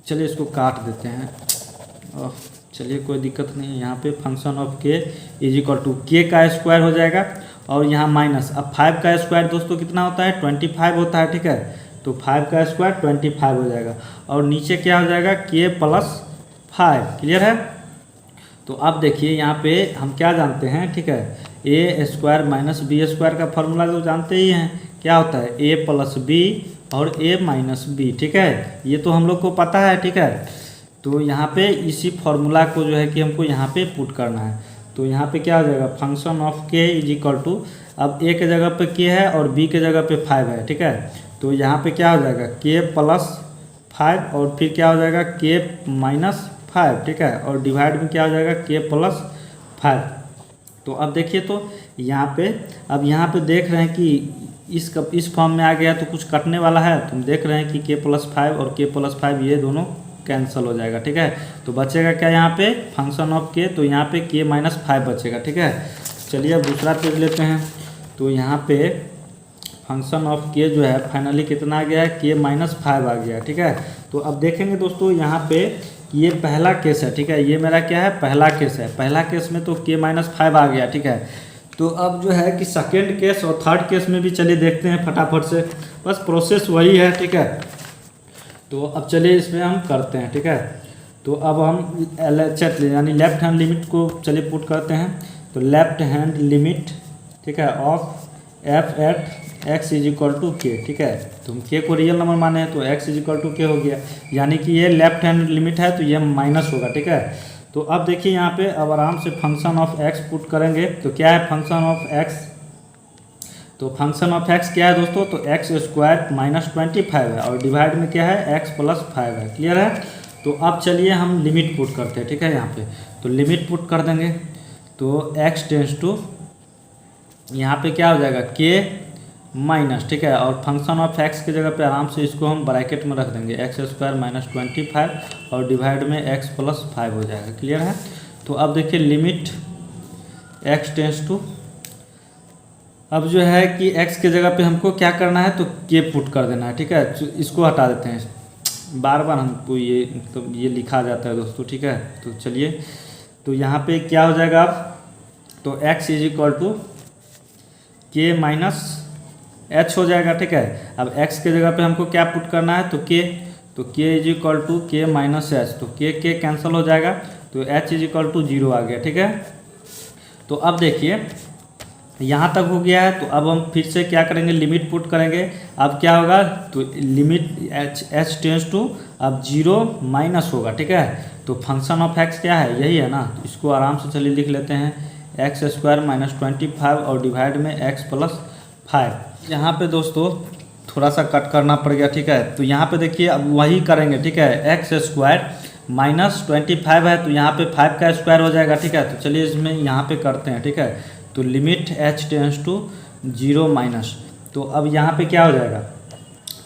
चलिए इसको काट देते हैं और चलिए कोई दिक्कत नहीं है। यहाँ पे फंक्शन ऑफ के इज इक्वल टू के का स्क्वायर हो जाएगा और यहाँ माइनस, अब 5 का स्क्वायर दोस्तों कितना होता है 25 होता है, ठीक है। तो 5 का स्क्वायर 25 हो जाएगा और नीचे क्या हो जाएगा के प्लस 5, क्लियर है। तो अब देखिए यहाँ पे हम क्या जानते हैं, ठीक है, ए स्क्वायर माइनस बी स्क्वायर का फॉर्मूला तो जानते ही हैं, क्या होता है ए प्लस बी और ए माइनस बी, ठीक है, ये तो हम लोग को पता है, ठीक है। तो यहाँ पे इसी फॉर्मूला को जो है कि हमको यहाँ पे पुट करना है। तो यहाँ पे क्या हो जाएगा, फंक्शन ऑफ के इज इक्वल टू, अब ए के जगह पे के है और बी के जगह पे 5 है, ठीक है। तो यहाँ पे क्या हो जाएगा के प्लस 5 और फिर क्या हो जाएगा के माइनस 5, ठीक है, और डिवाइड में क्या हो जाएगा के प्लस 5। तो अब देखिए तो यहाँ पे, अब यहाँ पे देख रहे हैं कि इस फॉर्म में आ गया तो कुछ कटने वाला है, तो हम देख रहे हैं कि के प्लस 5 और के प्लस 5 ये दोनों कैंसिल हो जाएगा, ठीक है। तो बचेगा क्या यहाँ पे फंक्शन ऑफ के, तो यहाँ पे के माइनस 5 बचेगा, ठीक है। चलिए अब दूसरा पेज लेते हैं। तो यहाँ पे फंक्शन ऑफ के जो है फाइनली कितना आ गया है, के माइनस 5 आ गया, ठीक है। तो अब देखेंगे दोस्तों यहाँ पे ये पहला केस है, ठीक है, ये मेरा क्या है पहला केस है, पहला केस में तो के माइनस 5 आ गया, ठीक है। तो अब जो है कि सेकेंड केस और थर्ड केस में भी चलिए देखते हैं फटाफट से, बस प्रोसेस वही है, ठीक है। तो अब चलिए इसमें हम करते हैं, ठीक है। तो अब हम LHS यानी लेफ्ट हैंड लिमिट को चलिए पुट करते हैं। तो लेफ्ट हैंड लिमिट, ठीक है, of f at x is equal to k, ठीक है। तो हम के को रियल नंबर माने हैं तो एक्स इज इक्वल टू के हो गया, यानी कि ये लेफ्ट हैंड लिमिट है तो ये माइनस होगा, ठीक है। तो अब देखिए यहाँ पे अब आराम से फंक्शन ऑफ एक्स पुट करेंगे। तो क्या है फंक्शन ऑफ एक्स, तो फंक्शन ऑफ एक्स क्या है दोस्तों, तो एक्स स्क्वायर माइनस 25 है और डिवाइड में क्या है एक्स प्लस 5 है, क्लियर है। तो अब चलिए हम लिमिट पुट करते हैं, ठीक है, यहाँ पे तो लिमिट पुट कर देंगे। तो एक्स टेंस टू यहाँ पे क्या हो जाएगा के माइनस, ठीक है, और फंक्शन ऑफ एक्स की जगह पे आराम से इसको हम ब्रैकेट में रख देंगे, एक्स स्क्वायर माइनस 25 और डिवाइड में एक्स प्लस 5 हो जाएगा, क्लियर है। तो अब देखिए लिमिट एक्स टेंस टू, अब जो है कि x के जगह पे हमको क्या करना है तो के पुट कर देना है, ठीक है। तो इसको हटा देते हैं, बार बार हमको ये तो ये लिखा जाता है दोस्तों, ठीक है। तो चलिए तो यहाँ पे क्या हो जाएगा अब, तो x is equal to k minus H हो जाएगा, ठीक है। अब x के जगह पे हमको क्या पुट करना है तो k is equal to k minus H, तो के कैंसिल हो जाएगा तो h इज इक्वल टू 0 आ गया, ठीक है। तो अब देखिए यहाँ तक हो गया है। तो अब हम फिर से क्या करेंगे, लिमिट पुट करेंगे। अब क्या होगा, तो लिमिट एच टेंस टू अब 0 माइनस होगा, ठीक है। तो फंक्शन ऑफ एक्स क्या है, यही है ना। तो इसको आराम से चलिए लिख लेते हैं, एक्स स्क्वायर माइनस 25 और डिवाइड में एक्स प्लस 5। यहाँ पे दोस्तों थोड़ा सा कट करना पड़ गया, ठीक है। तो यहाँ पे देखिए अब वही करेंगे, ठीक है। एक्स स्क्वायर माइनस 25 है, तो यहाँ पे 5 का स्क्वायर हो जाएगा, ठीक है। तो चलिए इसमें यहाँ पे करते हैं, ठीक है। तो limit h tends to 0 minus, तो अब यहाँ पे क्या हो जाएगा,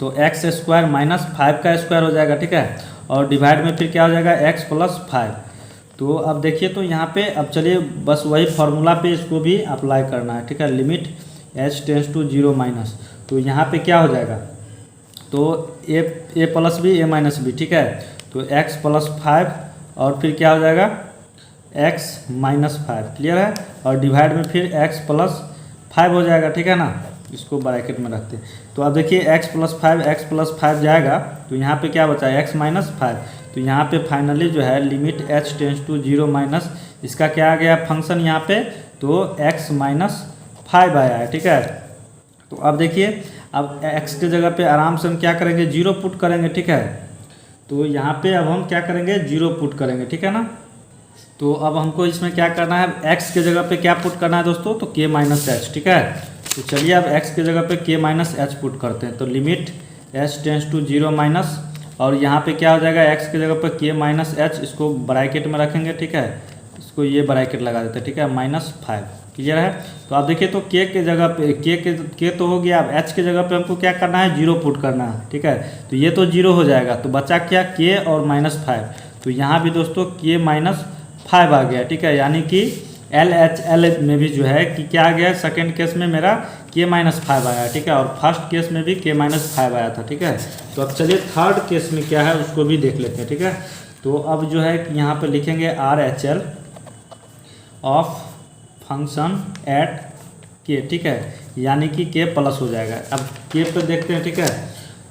तो एक्स स्क्वायर माइनस 5 का स्क्वायर हो जाएगा, ठीक है। और डिवाइड में फिर क्या हो जाएगा x प्लस 5। तो अब देखिए तो यहाँ पे अब चलिए बस वही फार्मूला पे इसको भी अप्लाई करना है, ठीक है। Limit h tends to 0 minus, तो यहाँ पे क्या हो जाएगा, तो a plus b a minus b, ठीक है। तो x प्लस 5 और फिर क्या हो जाएगा x माइनस 5, क्लियर है। और डिवाइड में फिर x प्लस 5 हो जाएगा, ठीक है ना। इसको ब्रैकेट में रखते हैं। तो अब देखिए x प्लस 5 जाएगा, तो यहाँ पे क्या बचा है x माइनस 5। तो यहाँ पे फाइनली जो है limit h tends to 0 minus, इसका क्या आ गया फंक्शन यहाँ पे, तो x माइनस 5 आया है, ठीक है। तो अब देखिए अब x के जगह पे आराम से हम क्या करेंगे, 0 पुट करेंगे, ठीक है। तो यहाँ पे अब हम क्या करेंगे, 0 पुट करेंगे, ठीक है ना। तो अब हमको इसमें क्या करना है, x के जगह पे क्या पुट करना है दोस्तों, तो k माइनस एच, ठीक है। तो चलिए अब x के जगह पे k माइनस एच पुट करते हैं। तो limit h tends to 0 minus, और यहाँ पे क्या हो जाएगा, x के जगह पे k माइनस एच, इसको ब्रैकेट में रखेंगे, ठीक है। इसको ये ब्रैकेट लगा देते हैं, ठीक है, -5, क्लियर है। तो आप देखिए तो k के जगह पे k तो हो गया, अब h के जगह पे हमको क्या करना है, 0 पुट करना है, ठीक है। तो ये तो 0 हो जाएगा, तो बचा क्या, k और -5। तो यहाँ भी दोस्तों k माइनस 5 आ गया, ठीक है। यानी कि LHL में भी जो है कि क्या आ गया, सेकेंड केस में मेरा k माइनस 5 आया, ठीक है। और फर्स्ट केस में भी k माइनस 5 आया था, ठीक है। तो अब चलिए थर्ड केस में क्या है उसको भी देख लेते हैं, ठीक है। तो अब जो है यहाँ पे लिखेंगे RHL of function eight k, ठीक है। यानी कि k प्लस हो जाएगा। अब k पे देखते हैं, ठीक है।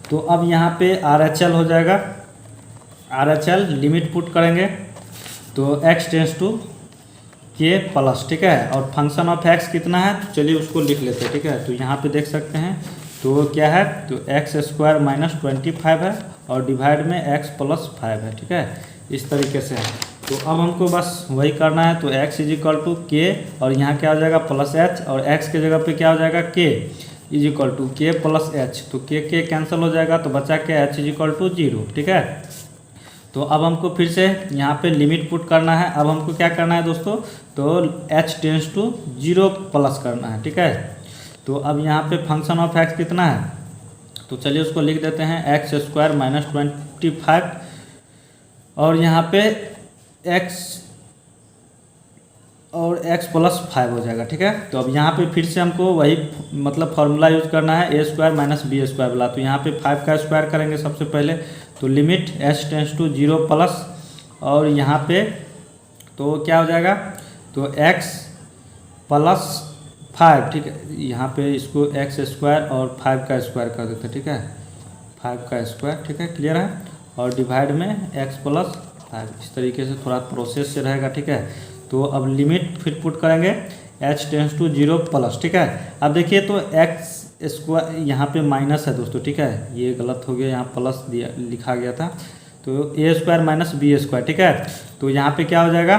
तो अब यहाँ पे RHL हो जाएगा, RHL लिमिट पुट करेंगे, तो x tends to k plus, ठीक है। और फंक्शन ऑफ x कितना है, तो चलिए उसको लिख लेते हैं, ठीक है। तो यहाँ पे देख सकते हैं तो क्या है, तो एक्स स्क्वायर माइनस 25 है और डिवाइड में x प्लस 5 है, ठीक है। इस तरीके से है। तो अब हमको बस वही करना है, तो x इज इक्वल टू के, और यहाँ क्या हो जाएगा प्लस h, और x के जगह पे क्या हो जाएगा k is equal to k plus h। तो k कैंसिल हो जाएगा, तो बचा के h इज इक्वल टू 0, ठीक है। तो अब हमको फिर से यहाँ पे लिमिट पुट करना है। अब हमको क्या करना है दोस्तों, तो h टेंस टू 0 प्लस करना है, ठीक है। तो अब यहाँ पे फंक्शन ऑफ x कितना है, तो चलिए उसको लिख देते हैं एक्स स्क्वायर माइनस 25, और यहाँ पे x और x प्लस 5 हो जाएगा, ठीक है। तो अब यहाँ पे फिर से हमको वही मतलब फार्मूला यूज करना है, a square minus b square वाला। तो यहाँ पे 5 का स्क्वायर करेंगे सबसे पहले, तो limit h tends to 0 plus, और यहाँ पे तो क्या हो जाएगा, तो x प्लस 5, ठीक है। यहाँ पे इसको x स्क्वायर और 5 का स्क्वायर कर देते हैं, ठीक है, 5 का स्क्वायर, ठीक है, क्लियर है। और डिवाइड में x प्लस 5, इस तरीके से थोड़ा प्रोसेस से रहेगा, ठीक है। तो अब लिमिट फिर पुट करेंगे h टेंस टू 0 प्लस, ठीक है। अब देखिए तो x स्क्वायर यहाँ पे माइनस है दोस्तों, ठीक है, ये गलत हो गया, यहाँ प्लस दिया लिखा गया था। तो a square minus b square, ठीक है। तो यहाँ पे क्या हो जाएगा,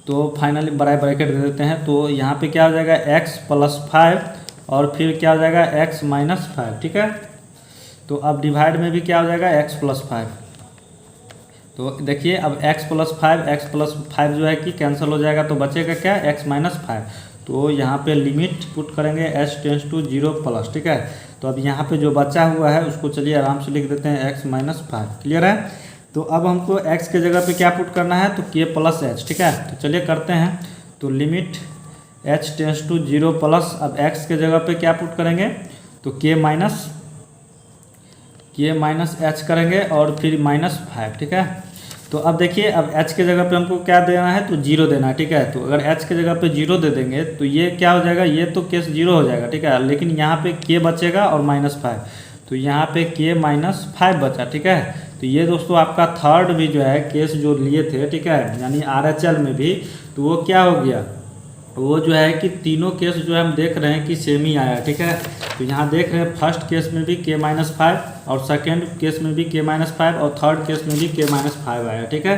तो फाइनली बड़ा ब्रैकेट दे देते हैं। तो यहाँ पे क्या हो जाएगा x प्लस 5, और फिर क्या हो जाएगा x माइनस 5, ठीक है। तो अब डिवाइड में भी क्या हो जाएगा x प्लस 5। तो देखिए अब x प्लस 5 जो है कि कैंसिल हो जाएगा, तो बचेगा क्या, x माइनस 5। तो यहाँ पे लिमिट पुट करेंगे h टेंस टू 0 प्लस, ठीक है। तो अब यहाँ पे जो बचा हुआ है उसको चलिए आराम से लिख देते हैं x माइनस 5, क्लियर है। तो अब हमको x के जगह पे क्या पुट करना है, तो k प्लस h, ठीक है। तो चलिए करते हैं, तो limit h tends to 0 plus, अब x के जगह पे क्या पुट करेंगे, तो k माइनस h करेंगे, और फिर -5, ठीक है। तो अब देखिए अब h के जगह पे हमको क्या देना है, तो 0 देना है, ठीक है। तो अगर h के जगह पे 0 दे देंगे तो ये क्या हो जाएगा, ये तो केस 0 हो जाएगा, ठीक है। लेकिन यहाँ पे k बचेगा और -5, तो यहाँ पे k माइनस 5 बचा, ठीक है। तो ये दोस्तों आपका थर्ड भी जो है केस जो लिए थे, ठीक है, यानी RHL में भी, तो वो क्या हो गया, वो जो है कि तीनों केस जो है हम देख रहे हैं कि सेम ही आया, ठीक है। तो यहाँ देख रहे हैं फर्स्ट केस में भी k माइनस 5, और सेकेंड केस में भी k माइनस 5, और थर्ड केस में भी k माइनस 5 आया, ठीक है।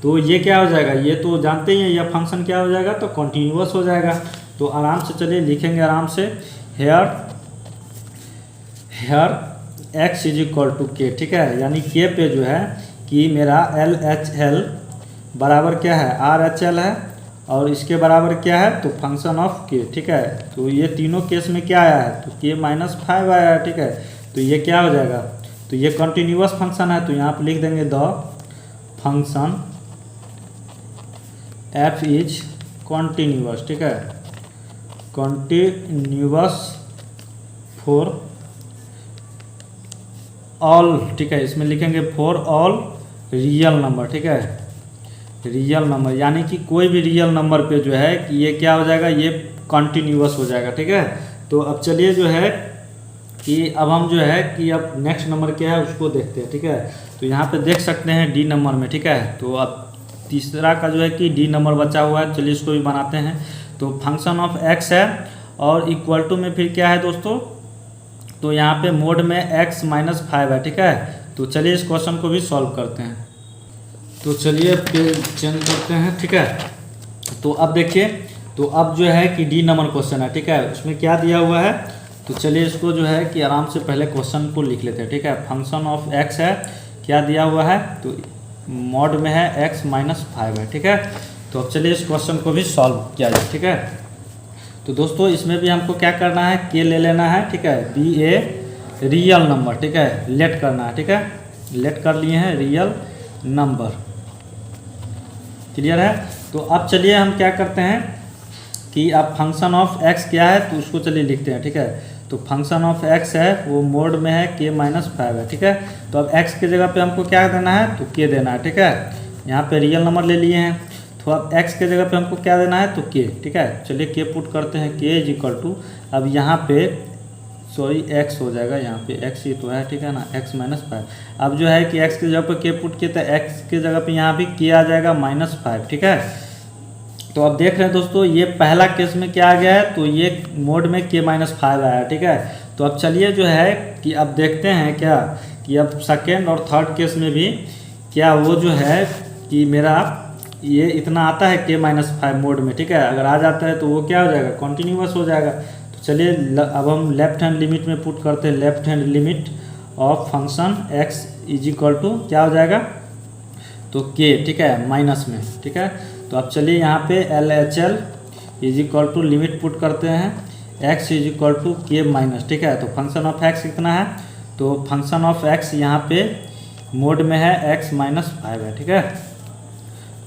तो ये क्या हो जाएगा, ये तो जानते ही हैं, यह फंक्शन क्या हो जाएगा, तो कॉन्टीन्यूअस हो जाएगा। तो आराम से चलिए लिखेंगे आराम से, here x is equal to k, ठीक है, यानी के पे जो है कि मेरा LHL बराबर क्या है RHL है और इसके बराबर क्या है तो फंक्शन ऑफ के, ठीक है। तो ये तीनों केस में क्या आया है तो k-5 आया है, ठीक है। तो ये क्या हो जाएगा तो ये कंटिन्यूअस फंक्शन है, तो यहाँ पे लिख देंगे the function f is continuous, ठीक है, कॉन्टिन्यूअस फॉर ऑल, ठीक है, इसमें लिखेंगे फॉर ऑल रियल नंबर, ठीक है, रियल नंबर, यानी कि कोई भी रियल नंबर पे जो है कि ये क्या हो जाएगा ये कंटिन्यूअस हो जाएगा, ठीक है। तो अब चलिए जो है कि अब हम जो है कि अब नेक्स्ट नंबर क्या है उसको देखते हैं, ठीक है। तो यहाँ पे देख सकते हैं डी नंबर में, ठीक है। तो अब तीसरा का जो है कि डी नंबर बचा हुआ है, चलिए इसको भी बनाते हैं। तो फंक्शन ऑफ x है और इक्वल टू में फिर क्या है दोस्तों तो यहाँ पे मोड में x-5 है, ठीक है। तो चलिए इस क्वेश्चन को भी सॉल्व करते हैं। तो चलिए पेज चेंज करते हैं, ठीक है। तो अब देखिए तो अब जो है कि डी नंबर क्वेश्चन है, ठीक है, उसमें क्या दिया हुआ है तो चलिए इसको जो है कि आराम से पहले क्वेश्चन को लिख लेते हैं, ठीक है। फंक्शन ऑफ x है, क्या दिया हुआ है तो मॉड में है x-5 है, ठीक है। तो अब चलिए इस क्वेश्चन को भी सॉल्व किया जाए, ठीक है। तो दोस्तों इसमें भी हमको क्या करना है के ले लेना है, ठीक है, बी ए रियल नंबर, ठीक है, लेट करना है, ठीक है, लेट कर लिए हैं रियल नंबर, क्लियर है। तो अब चलिए हम क्या करते हैं कि अब फंक्शन ऑफ x क्या है तो उसको चलिए लिखते हैं, ठीक है। तो फंक्शन ऑफ x है वो मोड में है k-5 है, ठीक है। तो अब x की जगह पे हमको क्या देना है तो k देना है, ठीक है। यहाँ पे रियल नंबर ले लिए हैं तो अब x के जगह पे हमको क्या देना है तो k, ठीक है। चलिए k पुट करते हैं, k इज इक्वल टू अब यहाँ पे सॉरी x हो जाएगा, यहाँ पे x ही तो है, ठीक है ना, x-5। अब जो है कि x की जगह पे k पुट किया तो x की जगह पे यहाँ भी k आ जाएगा -5, ठीक है। तो अब देख रहे हैं दोस्तों ये पहला केस में क्या आ गया है तो ये मोड में k-5 आया है, ठीक है। तो अब चलिए जो है कि अब देखते हैं क्या कि अब सेकेंड और थर्ड केस में भी क्या वो जो है कि मेरा ये इतना आता है k-5 मोड में, ठीक है। अगर आ जाता है तो वो क्या हो जाएगा कॉन्टिन्यूअस हो जाएगा। तो चलिए अब हम लेफ्ट हैंड लिमिट में पुट करते हैं, left hand limit of function x is equal to क्या हो जाएगा तो k, ठीक है, माइनस में, ठीक है। तो अब चलिए यहाँ पे LHL is equal to limit put करते हैं x is equal to k-, ठीक है। तो फंक्शन ऑफ x कितना है तो फंक्शन ऑफ x यहाँ पे मोड में है x-5 है, ठीक है।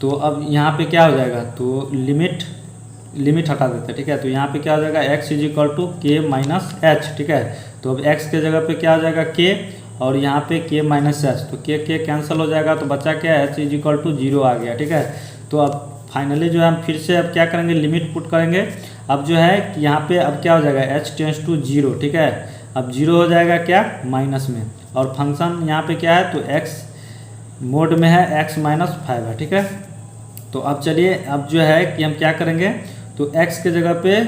तो अब यहाँ पे क्या हो जाएगा तो लिमिट हटा देते हैं, ठीक है। तो यहाँ पे क्या हो जाएगा x is equal to k-h, ठीक है। तो अब x के जगह पे क्या हो जाएगा k और यहाँ पे k-h, तो k कैंसिल हो जाएगा तो बचा क्या h इज इक्वल टू 0 आ गया, ठीक है। तो अब फाइनली जो है हम फिर से अब क्या करेंगे लिमिट पुट करेंगे। अब जो है कि यहाँ पे अब क्या हो जाएगा h टेंस टू 0, ठीक है। अब 0 हो जाएगा क्या माइनस में और फंक्शन यहाँ पे क्या है तो x मोड में है x-5 है, ठीक है। तो अब चलिए अब जो है कि हम क्या करेंगे तो x के जगह पे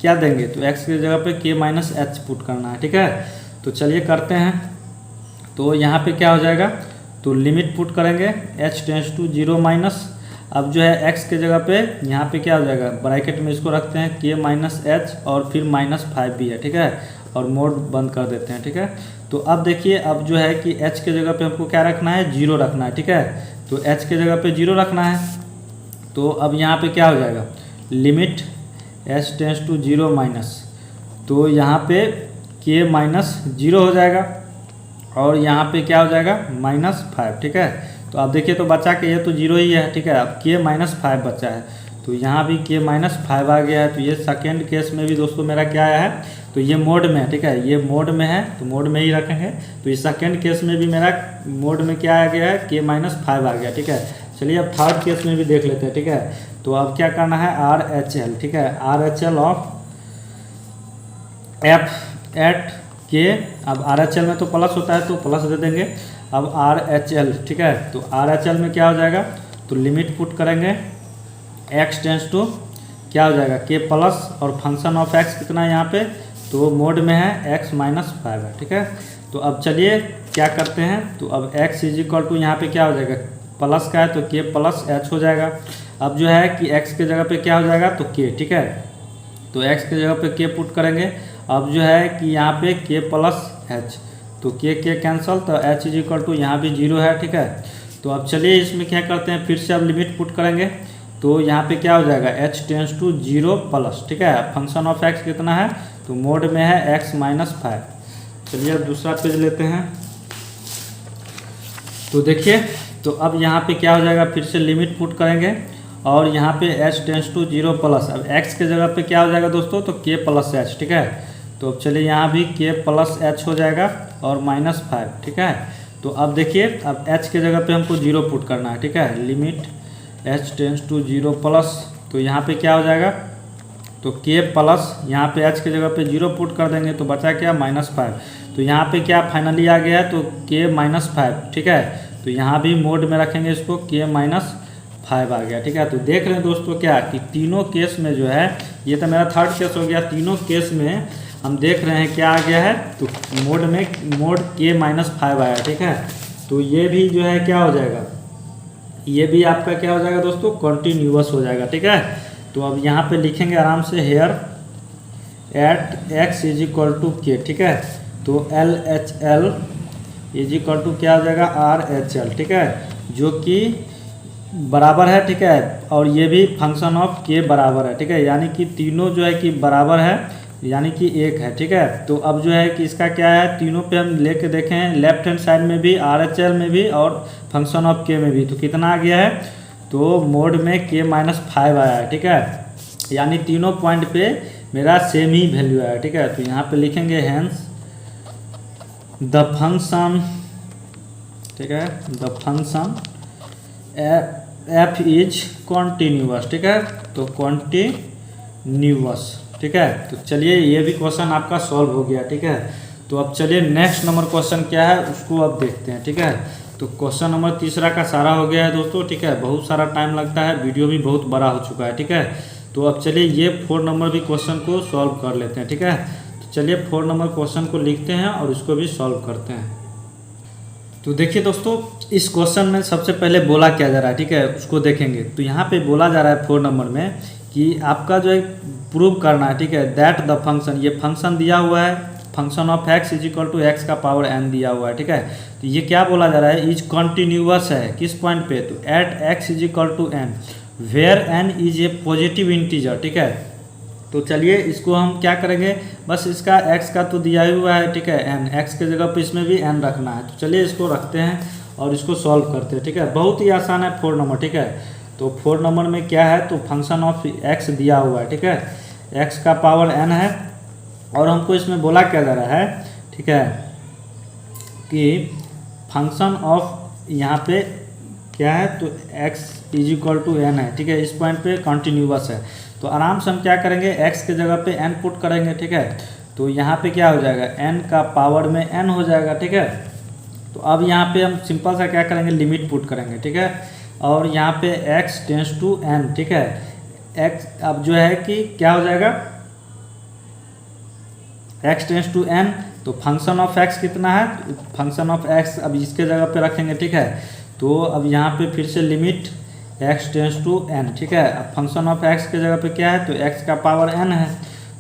क्या देंगे तो x के जगह पे k-h पुट करना है, ठीक है। तो चलिए करते हैं। तो यहाँ पे क्या हो जाएगा तो लिमिट पुट करेंगे h टेंस टू 0 अब जो है x के जगह पे यहाँ पे क्या हो जाएगा ब्रैकेट में इसको रखते हैं k-h और फिर -5 भी है, ठीक है, और मोड बंद कर देते हैं, ठीक है। तो अब देखिए अब जो है कि h के जगह पे हमको क्या रखना है 0 रखना है, ठीक है। तो h के जगह पे 0 रखना है तो अब यहाँ पे क्या हो जाएगा लिमिट h टेंस टू 0 तो यहाँ पे k-0 हो जाएगा और यहाँ पे क्या हो जाएगा -5, ठीक है। तो अब देखिए तो बचा के ये तो 0 ही है, ठीक है। अब k-5 बचा है तो यहाँ भी k-5 आ गया है। तो ये सेकेंड केस में भी दोस्तों मेरा क्या आया है तो ये मोड में है, ठीक है, ये मोड में है तो मोड में ही रखेंगे। तो इस सेकेंड केस में भी मेरा मोड में क्या आ गया है k-5 आ गया, ठीक है। चलिए अब थर्ड केस में भी देख लेते हैं, ठीक है। तो अब क्या करना है RHL, ठीक है, RHL of f at k। अब RHL में तो प्लस होता है तो प्लस दे देंगे। अब RHL, ठीक है, तो RHL में क्या हो जाएगा तो लिमिट पुट करेंगे x टेंस टू क्या हो जाएगा k प्लस और फंक्शन ऑफ x कितना है यहाँ पे तो मोड में है x-5 है, ठीक है। तो अब चलिए क्या करते हैं तो अब x इज इक्वल टू यहाँ पे क्या हो जाएगा प्लस का है तो k+h हो जाएगा। अब जो है कि x के जगह पे क्या हो जाएगा तो k, ठीक है। तो x के जगह पे k पुट करेंगे अब जो है कि यहाँ पे k प्लस एच, तो k कैंसल, तो h इज इक्वल टू यहाँ भी 0 है। ठीक है, तो अब चलिए इसमें क्या करते हैं, फिर से अब लिमिट पुट करेंगे। तो यहाँ पे क्या हो जाएगा, h टेंस टू 0 प्लस। ठीक है, फंक्शन ऑफ x कितना है, तो मोड में है x माइनस 5। चलिए अब दूसरा पेज लेते हैं। तो देखिए, तो अब यहाँ पे क्या हो जाएगा, फिर से लिमिट पुट करेंगे और यहाँ पे h टेंस टू 0 प्लस। अब x के जगह पे क्या हो जाएगा दोस्तों, तो k प्लस एच। ठीक है, तो अब चलिए यहाँ भी k प्लस एच हो जाएगा और माइनस 5। ठीक है, तो अब देखिए, अब h के जगह पे हमको 0 पुट करना है। ठीक है, limit h tends to 0 plus, तो यहाँ पे क्या हो जाएगा, तो k प्लस, यहाँ पे h के जगह पे 0 पुट कर देंगे तो बचा क्या, माइनस 5। तो यहाँ पे क्या फाइनली आ गया है, तो k माइनस 5। ठीक है, तो यहाँ भी मोड में रखेंगे इसको, k माइनस 5 आ गया। ठीक है, तो देख रहे हैं दोस्तों क्या कि तीनों केस में जो है, ये तो मेरा थर्ड केस हो गया, तीनों केस में हम देख रहे हैं क्या आ गया है, तो मोड k माइनस 5 आया। ठीक है, तो ये भी जो है क्या हो जाएगा, ये भी आपका क्या हो जाएगा दोस्तों, कॉन्टिन्यूअस हो जाएगा। ठीक है, तो अब यहाँ पे लिखेंगे आराम से, here at x is equal to k। ठीक है, तो LHL इज इक्वल टू क्या हो जाएगा, RHL। ठीक है, जो कि बराबर है। ठीक है, और ये भी फंक्शन ऑफ k बराबर है। ठीक है, यानी कि तीनों जो है कि बराबर है, यानी कि एक है। ठीक है, तो अब जो है कि इसका क्या है, तीनों पे हम लेके देखें, लेफ्ट हैंड साइड में भी RHL में भी और फंक्शन ऑफ k में भी, तो कितना आ गया है, तो मोड में k माइनस 5 आया है। ठीक है, यानी तीनों पॉइंट पे मेरा सेम ही वैल्यू आया है। ठीक है, तो यहाँ पे लिखेंगे हैंस द फंक्शन, ठीक है, the function f is continuous. ठीक है, तो कॉन्टिन्यूअस। ठीक है, तो चलिए ये भी क्वेश्चन आपका सॉल्व हो गया। ठीक है, तो अब चलिए नेक्स्ट नंबर क्वेश्चन क्या है उसको अब देखते हैं। ठीक है, तो क्वेश्चन नंबर तीसरा का सारा हो गया है दोस्तों। ठीक है, बहुत सारा टाइम लगता है, वीडियो भी बहुत बड़ा हो चुका है। ठीक है, तो अब चलिए ये 4 नंबर भी क्वेश्चन को सॉल्व कर लेते हैं। ठीक है, तो चलिए 4 नंबर क्वेश्चन को लिखते हैं और इसको भी सॉल्व करते हैं। तो देखिए दोस्तों, इस क्वेश्चन में सबसे पहले बोला क्या जा रहा है, ठीक है, उसको देखेंगे। तो यहाँ पे बोला जा रहा है 4 नंबर में कि आपका जो है प्रूव करना है। ठीक है, दैट द फंक्शन, ये फंक्शन दिया हुआ है, function of x is equal to x का पावर n दिया हुआ है। ठीक है, तो ये क्या बोला जा रहा है, इज कॉन्टिन्यूअस है, किस पॉइंट पे, तो at x is equal to n where n is a positive integer. ठीक है, तो चलिए इसको हम क्या करेंगे, बस इसका x का तो दिया हुआ है। ठीक है, n, x के जगह पे इसमें भी n रखना है। तो चलिए इसको रखते हैं और इसको सॉल्व करते हैं। ठीक है, बहुत ही आसान है 4 नंबर। ठीक है, तो 4 नंबर में क्या है, तो फंक्शन ऑफ x दिया हुआ है। ठीक है, x का पावर n है और हमको इसमें बोला क्या जा रहा है, ठीक है, कि फंक्शन ऑफ यहाँ पे क्या है, तो x is equal to n है। ठीक है, इस पॉइंट पे कॉन्टिन्यूअस है, तो आराम से हम क्या करेंगे, x के जगह पे n पुट करेंगे। ठीक है, तो यहाँ पे क्या हो जाएगा, n का पावर में n हो जाएगा। ठीक है, तो अब यहाँ पे हम सिंपल सा क्या करेंगे, लिमिट पुट करेंगे। ठीक है, और यहाँ पे x टेंस टू n। ठीक है, x अब जो है कि क्या हो जाएगा, x टेंस टू n, तो फंक्शन ऑफ x कितना है, फंक्शन ऑफ x अब इसके जगह पे रखेंगे। ठीक है, तो अब यहाँ पे फिर से limit x tends to n। ठीक है, अब फंक्शन ऑफ x के जगह पे क्या है, तो x का पावर n है।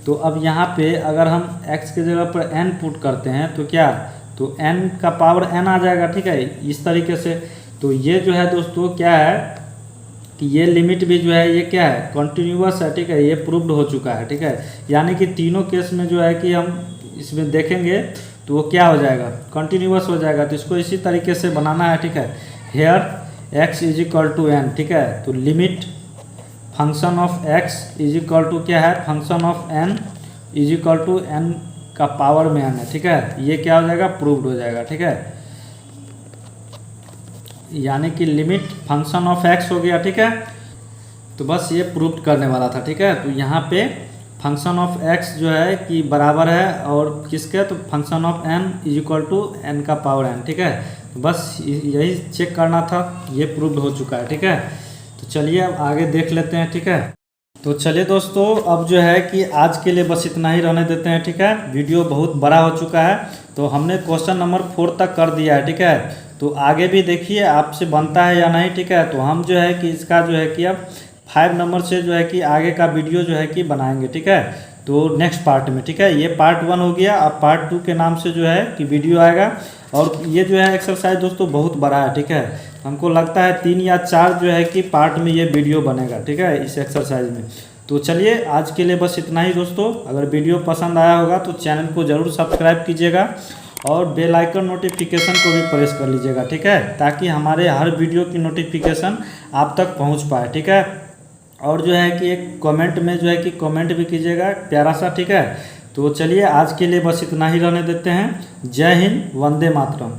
तो अब यहाँ पे अगर हम x के जगह पर n पुट करते हैं तो क्या, तो n का पावर n आ जाएगा। ठीक है, इस तरीके से। तो ये जो है दोस्तों क्या है कि ये लिमिट भी जो है ये क्या है, कॉन्टिन्यूअस है। ठीक है, ये प्रूव्ड हो चुका है। ठीक है, यानी कि तीनों केस में जो है कि हम इसमें देखेंगे तो वो क्या हो जाएगा, कॉन्टिन्यूअस हो जाएगा। तो इसको इसी तरीके से बनाना है। ठीक है, here x is equal to n। ठीक है, तो limit function of x is equal to क्या है, function of n is equal to n का पावर में n है। ठीक है, ये क्या हो जाएगा, प्रूव्ड हो जाएगा। ठीक है, यानी कि लिमिट फंक्शन ऑफ x हो गया। ठीक है, तो बस ये प्रूव करने वाला था। ठीक है, तो यहाँ पे फंक्शन ऑफ x जो है कि बराबर है और किसके, तो function of n is equal to n का पावर n। ठीक है, तो बस यही चेक करना था, ये प्रूव हो चुका है। ठीक है, तो चलिए अब आगे देख लेते हैं। ठीक है, तो चलिए दोस्तों, अब जो है कि आज के लिए बस इतना ही रहने देते हैं। ठीक है, वीडियो बहुत बड़ा हो चुका है, तो हमने क्वेश्चन नंबर 4 तक कर दिया है। ठीक है, तो आगे भी देखिए आपसे बनता है या नहीं। ठीक है, तो हम जो है कि इसका जो है कि अब 5 नंबर से जो है कि आगे का वीडियो जो है कि बनाएंगे। ठीक है, तो नेक्स्ट पार्ट में, ठीक है। ये पार्ट 1 हो गया। अब पार्ट 2 के नाम से जो है कि वीडियो आएगा। और ये जो है एक्सरसाइज दोस्तों बहुत बड़ा है, ठीक है। हमको लगता है 3 या 4 जो है कि पार्ट में ये वीडियो बनेगा, ठीक है, इस एक्सरसाइज में। तो चलिए आज के लिए बस इतना ही दोस्तों। अगर वीडियो पसंद आया होगा तो चैनल को ज़रूर सब्सक्राइब कीजिएगा और बेल आइकन नोटिफिकेशन को भी प्रेस कर लीजिएगा, ठीक है, ताकि हमारे हर वीडियो की नोटिफिकेशन आप तक पहुंच पाए, ठीक है। और जो है कि एक कमेंट में जो है कि कमेंट भी कीजिएगा प्यारा सा, ठीक है। तो चलिए आज के लिए बस इतना ही रहने देते हैं। जय हिंद, वंदे मातरम।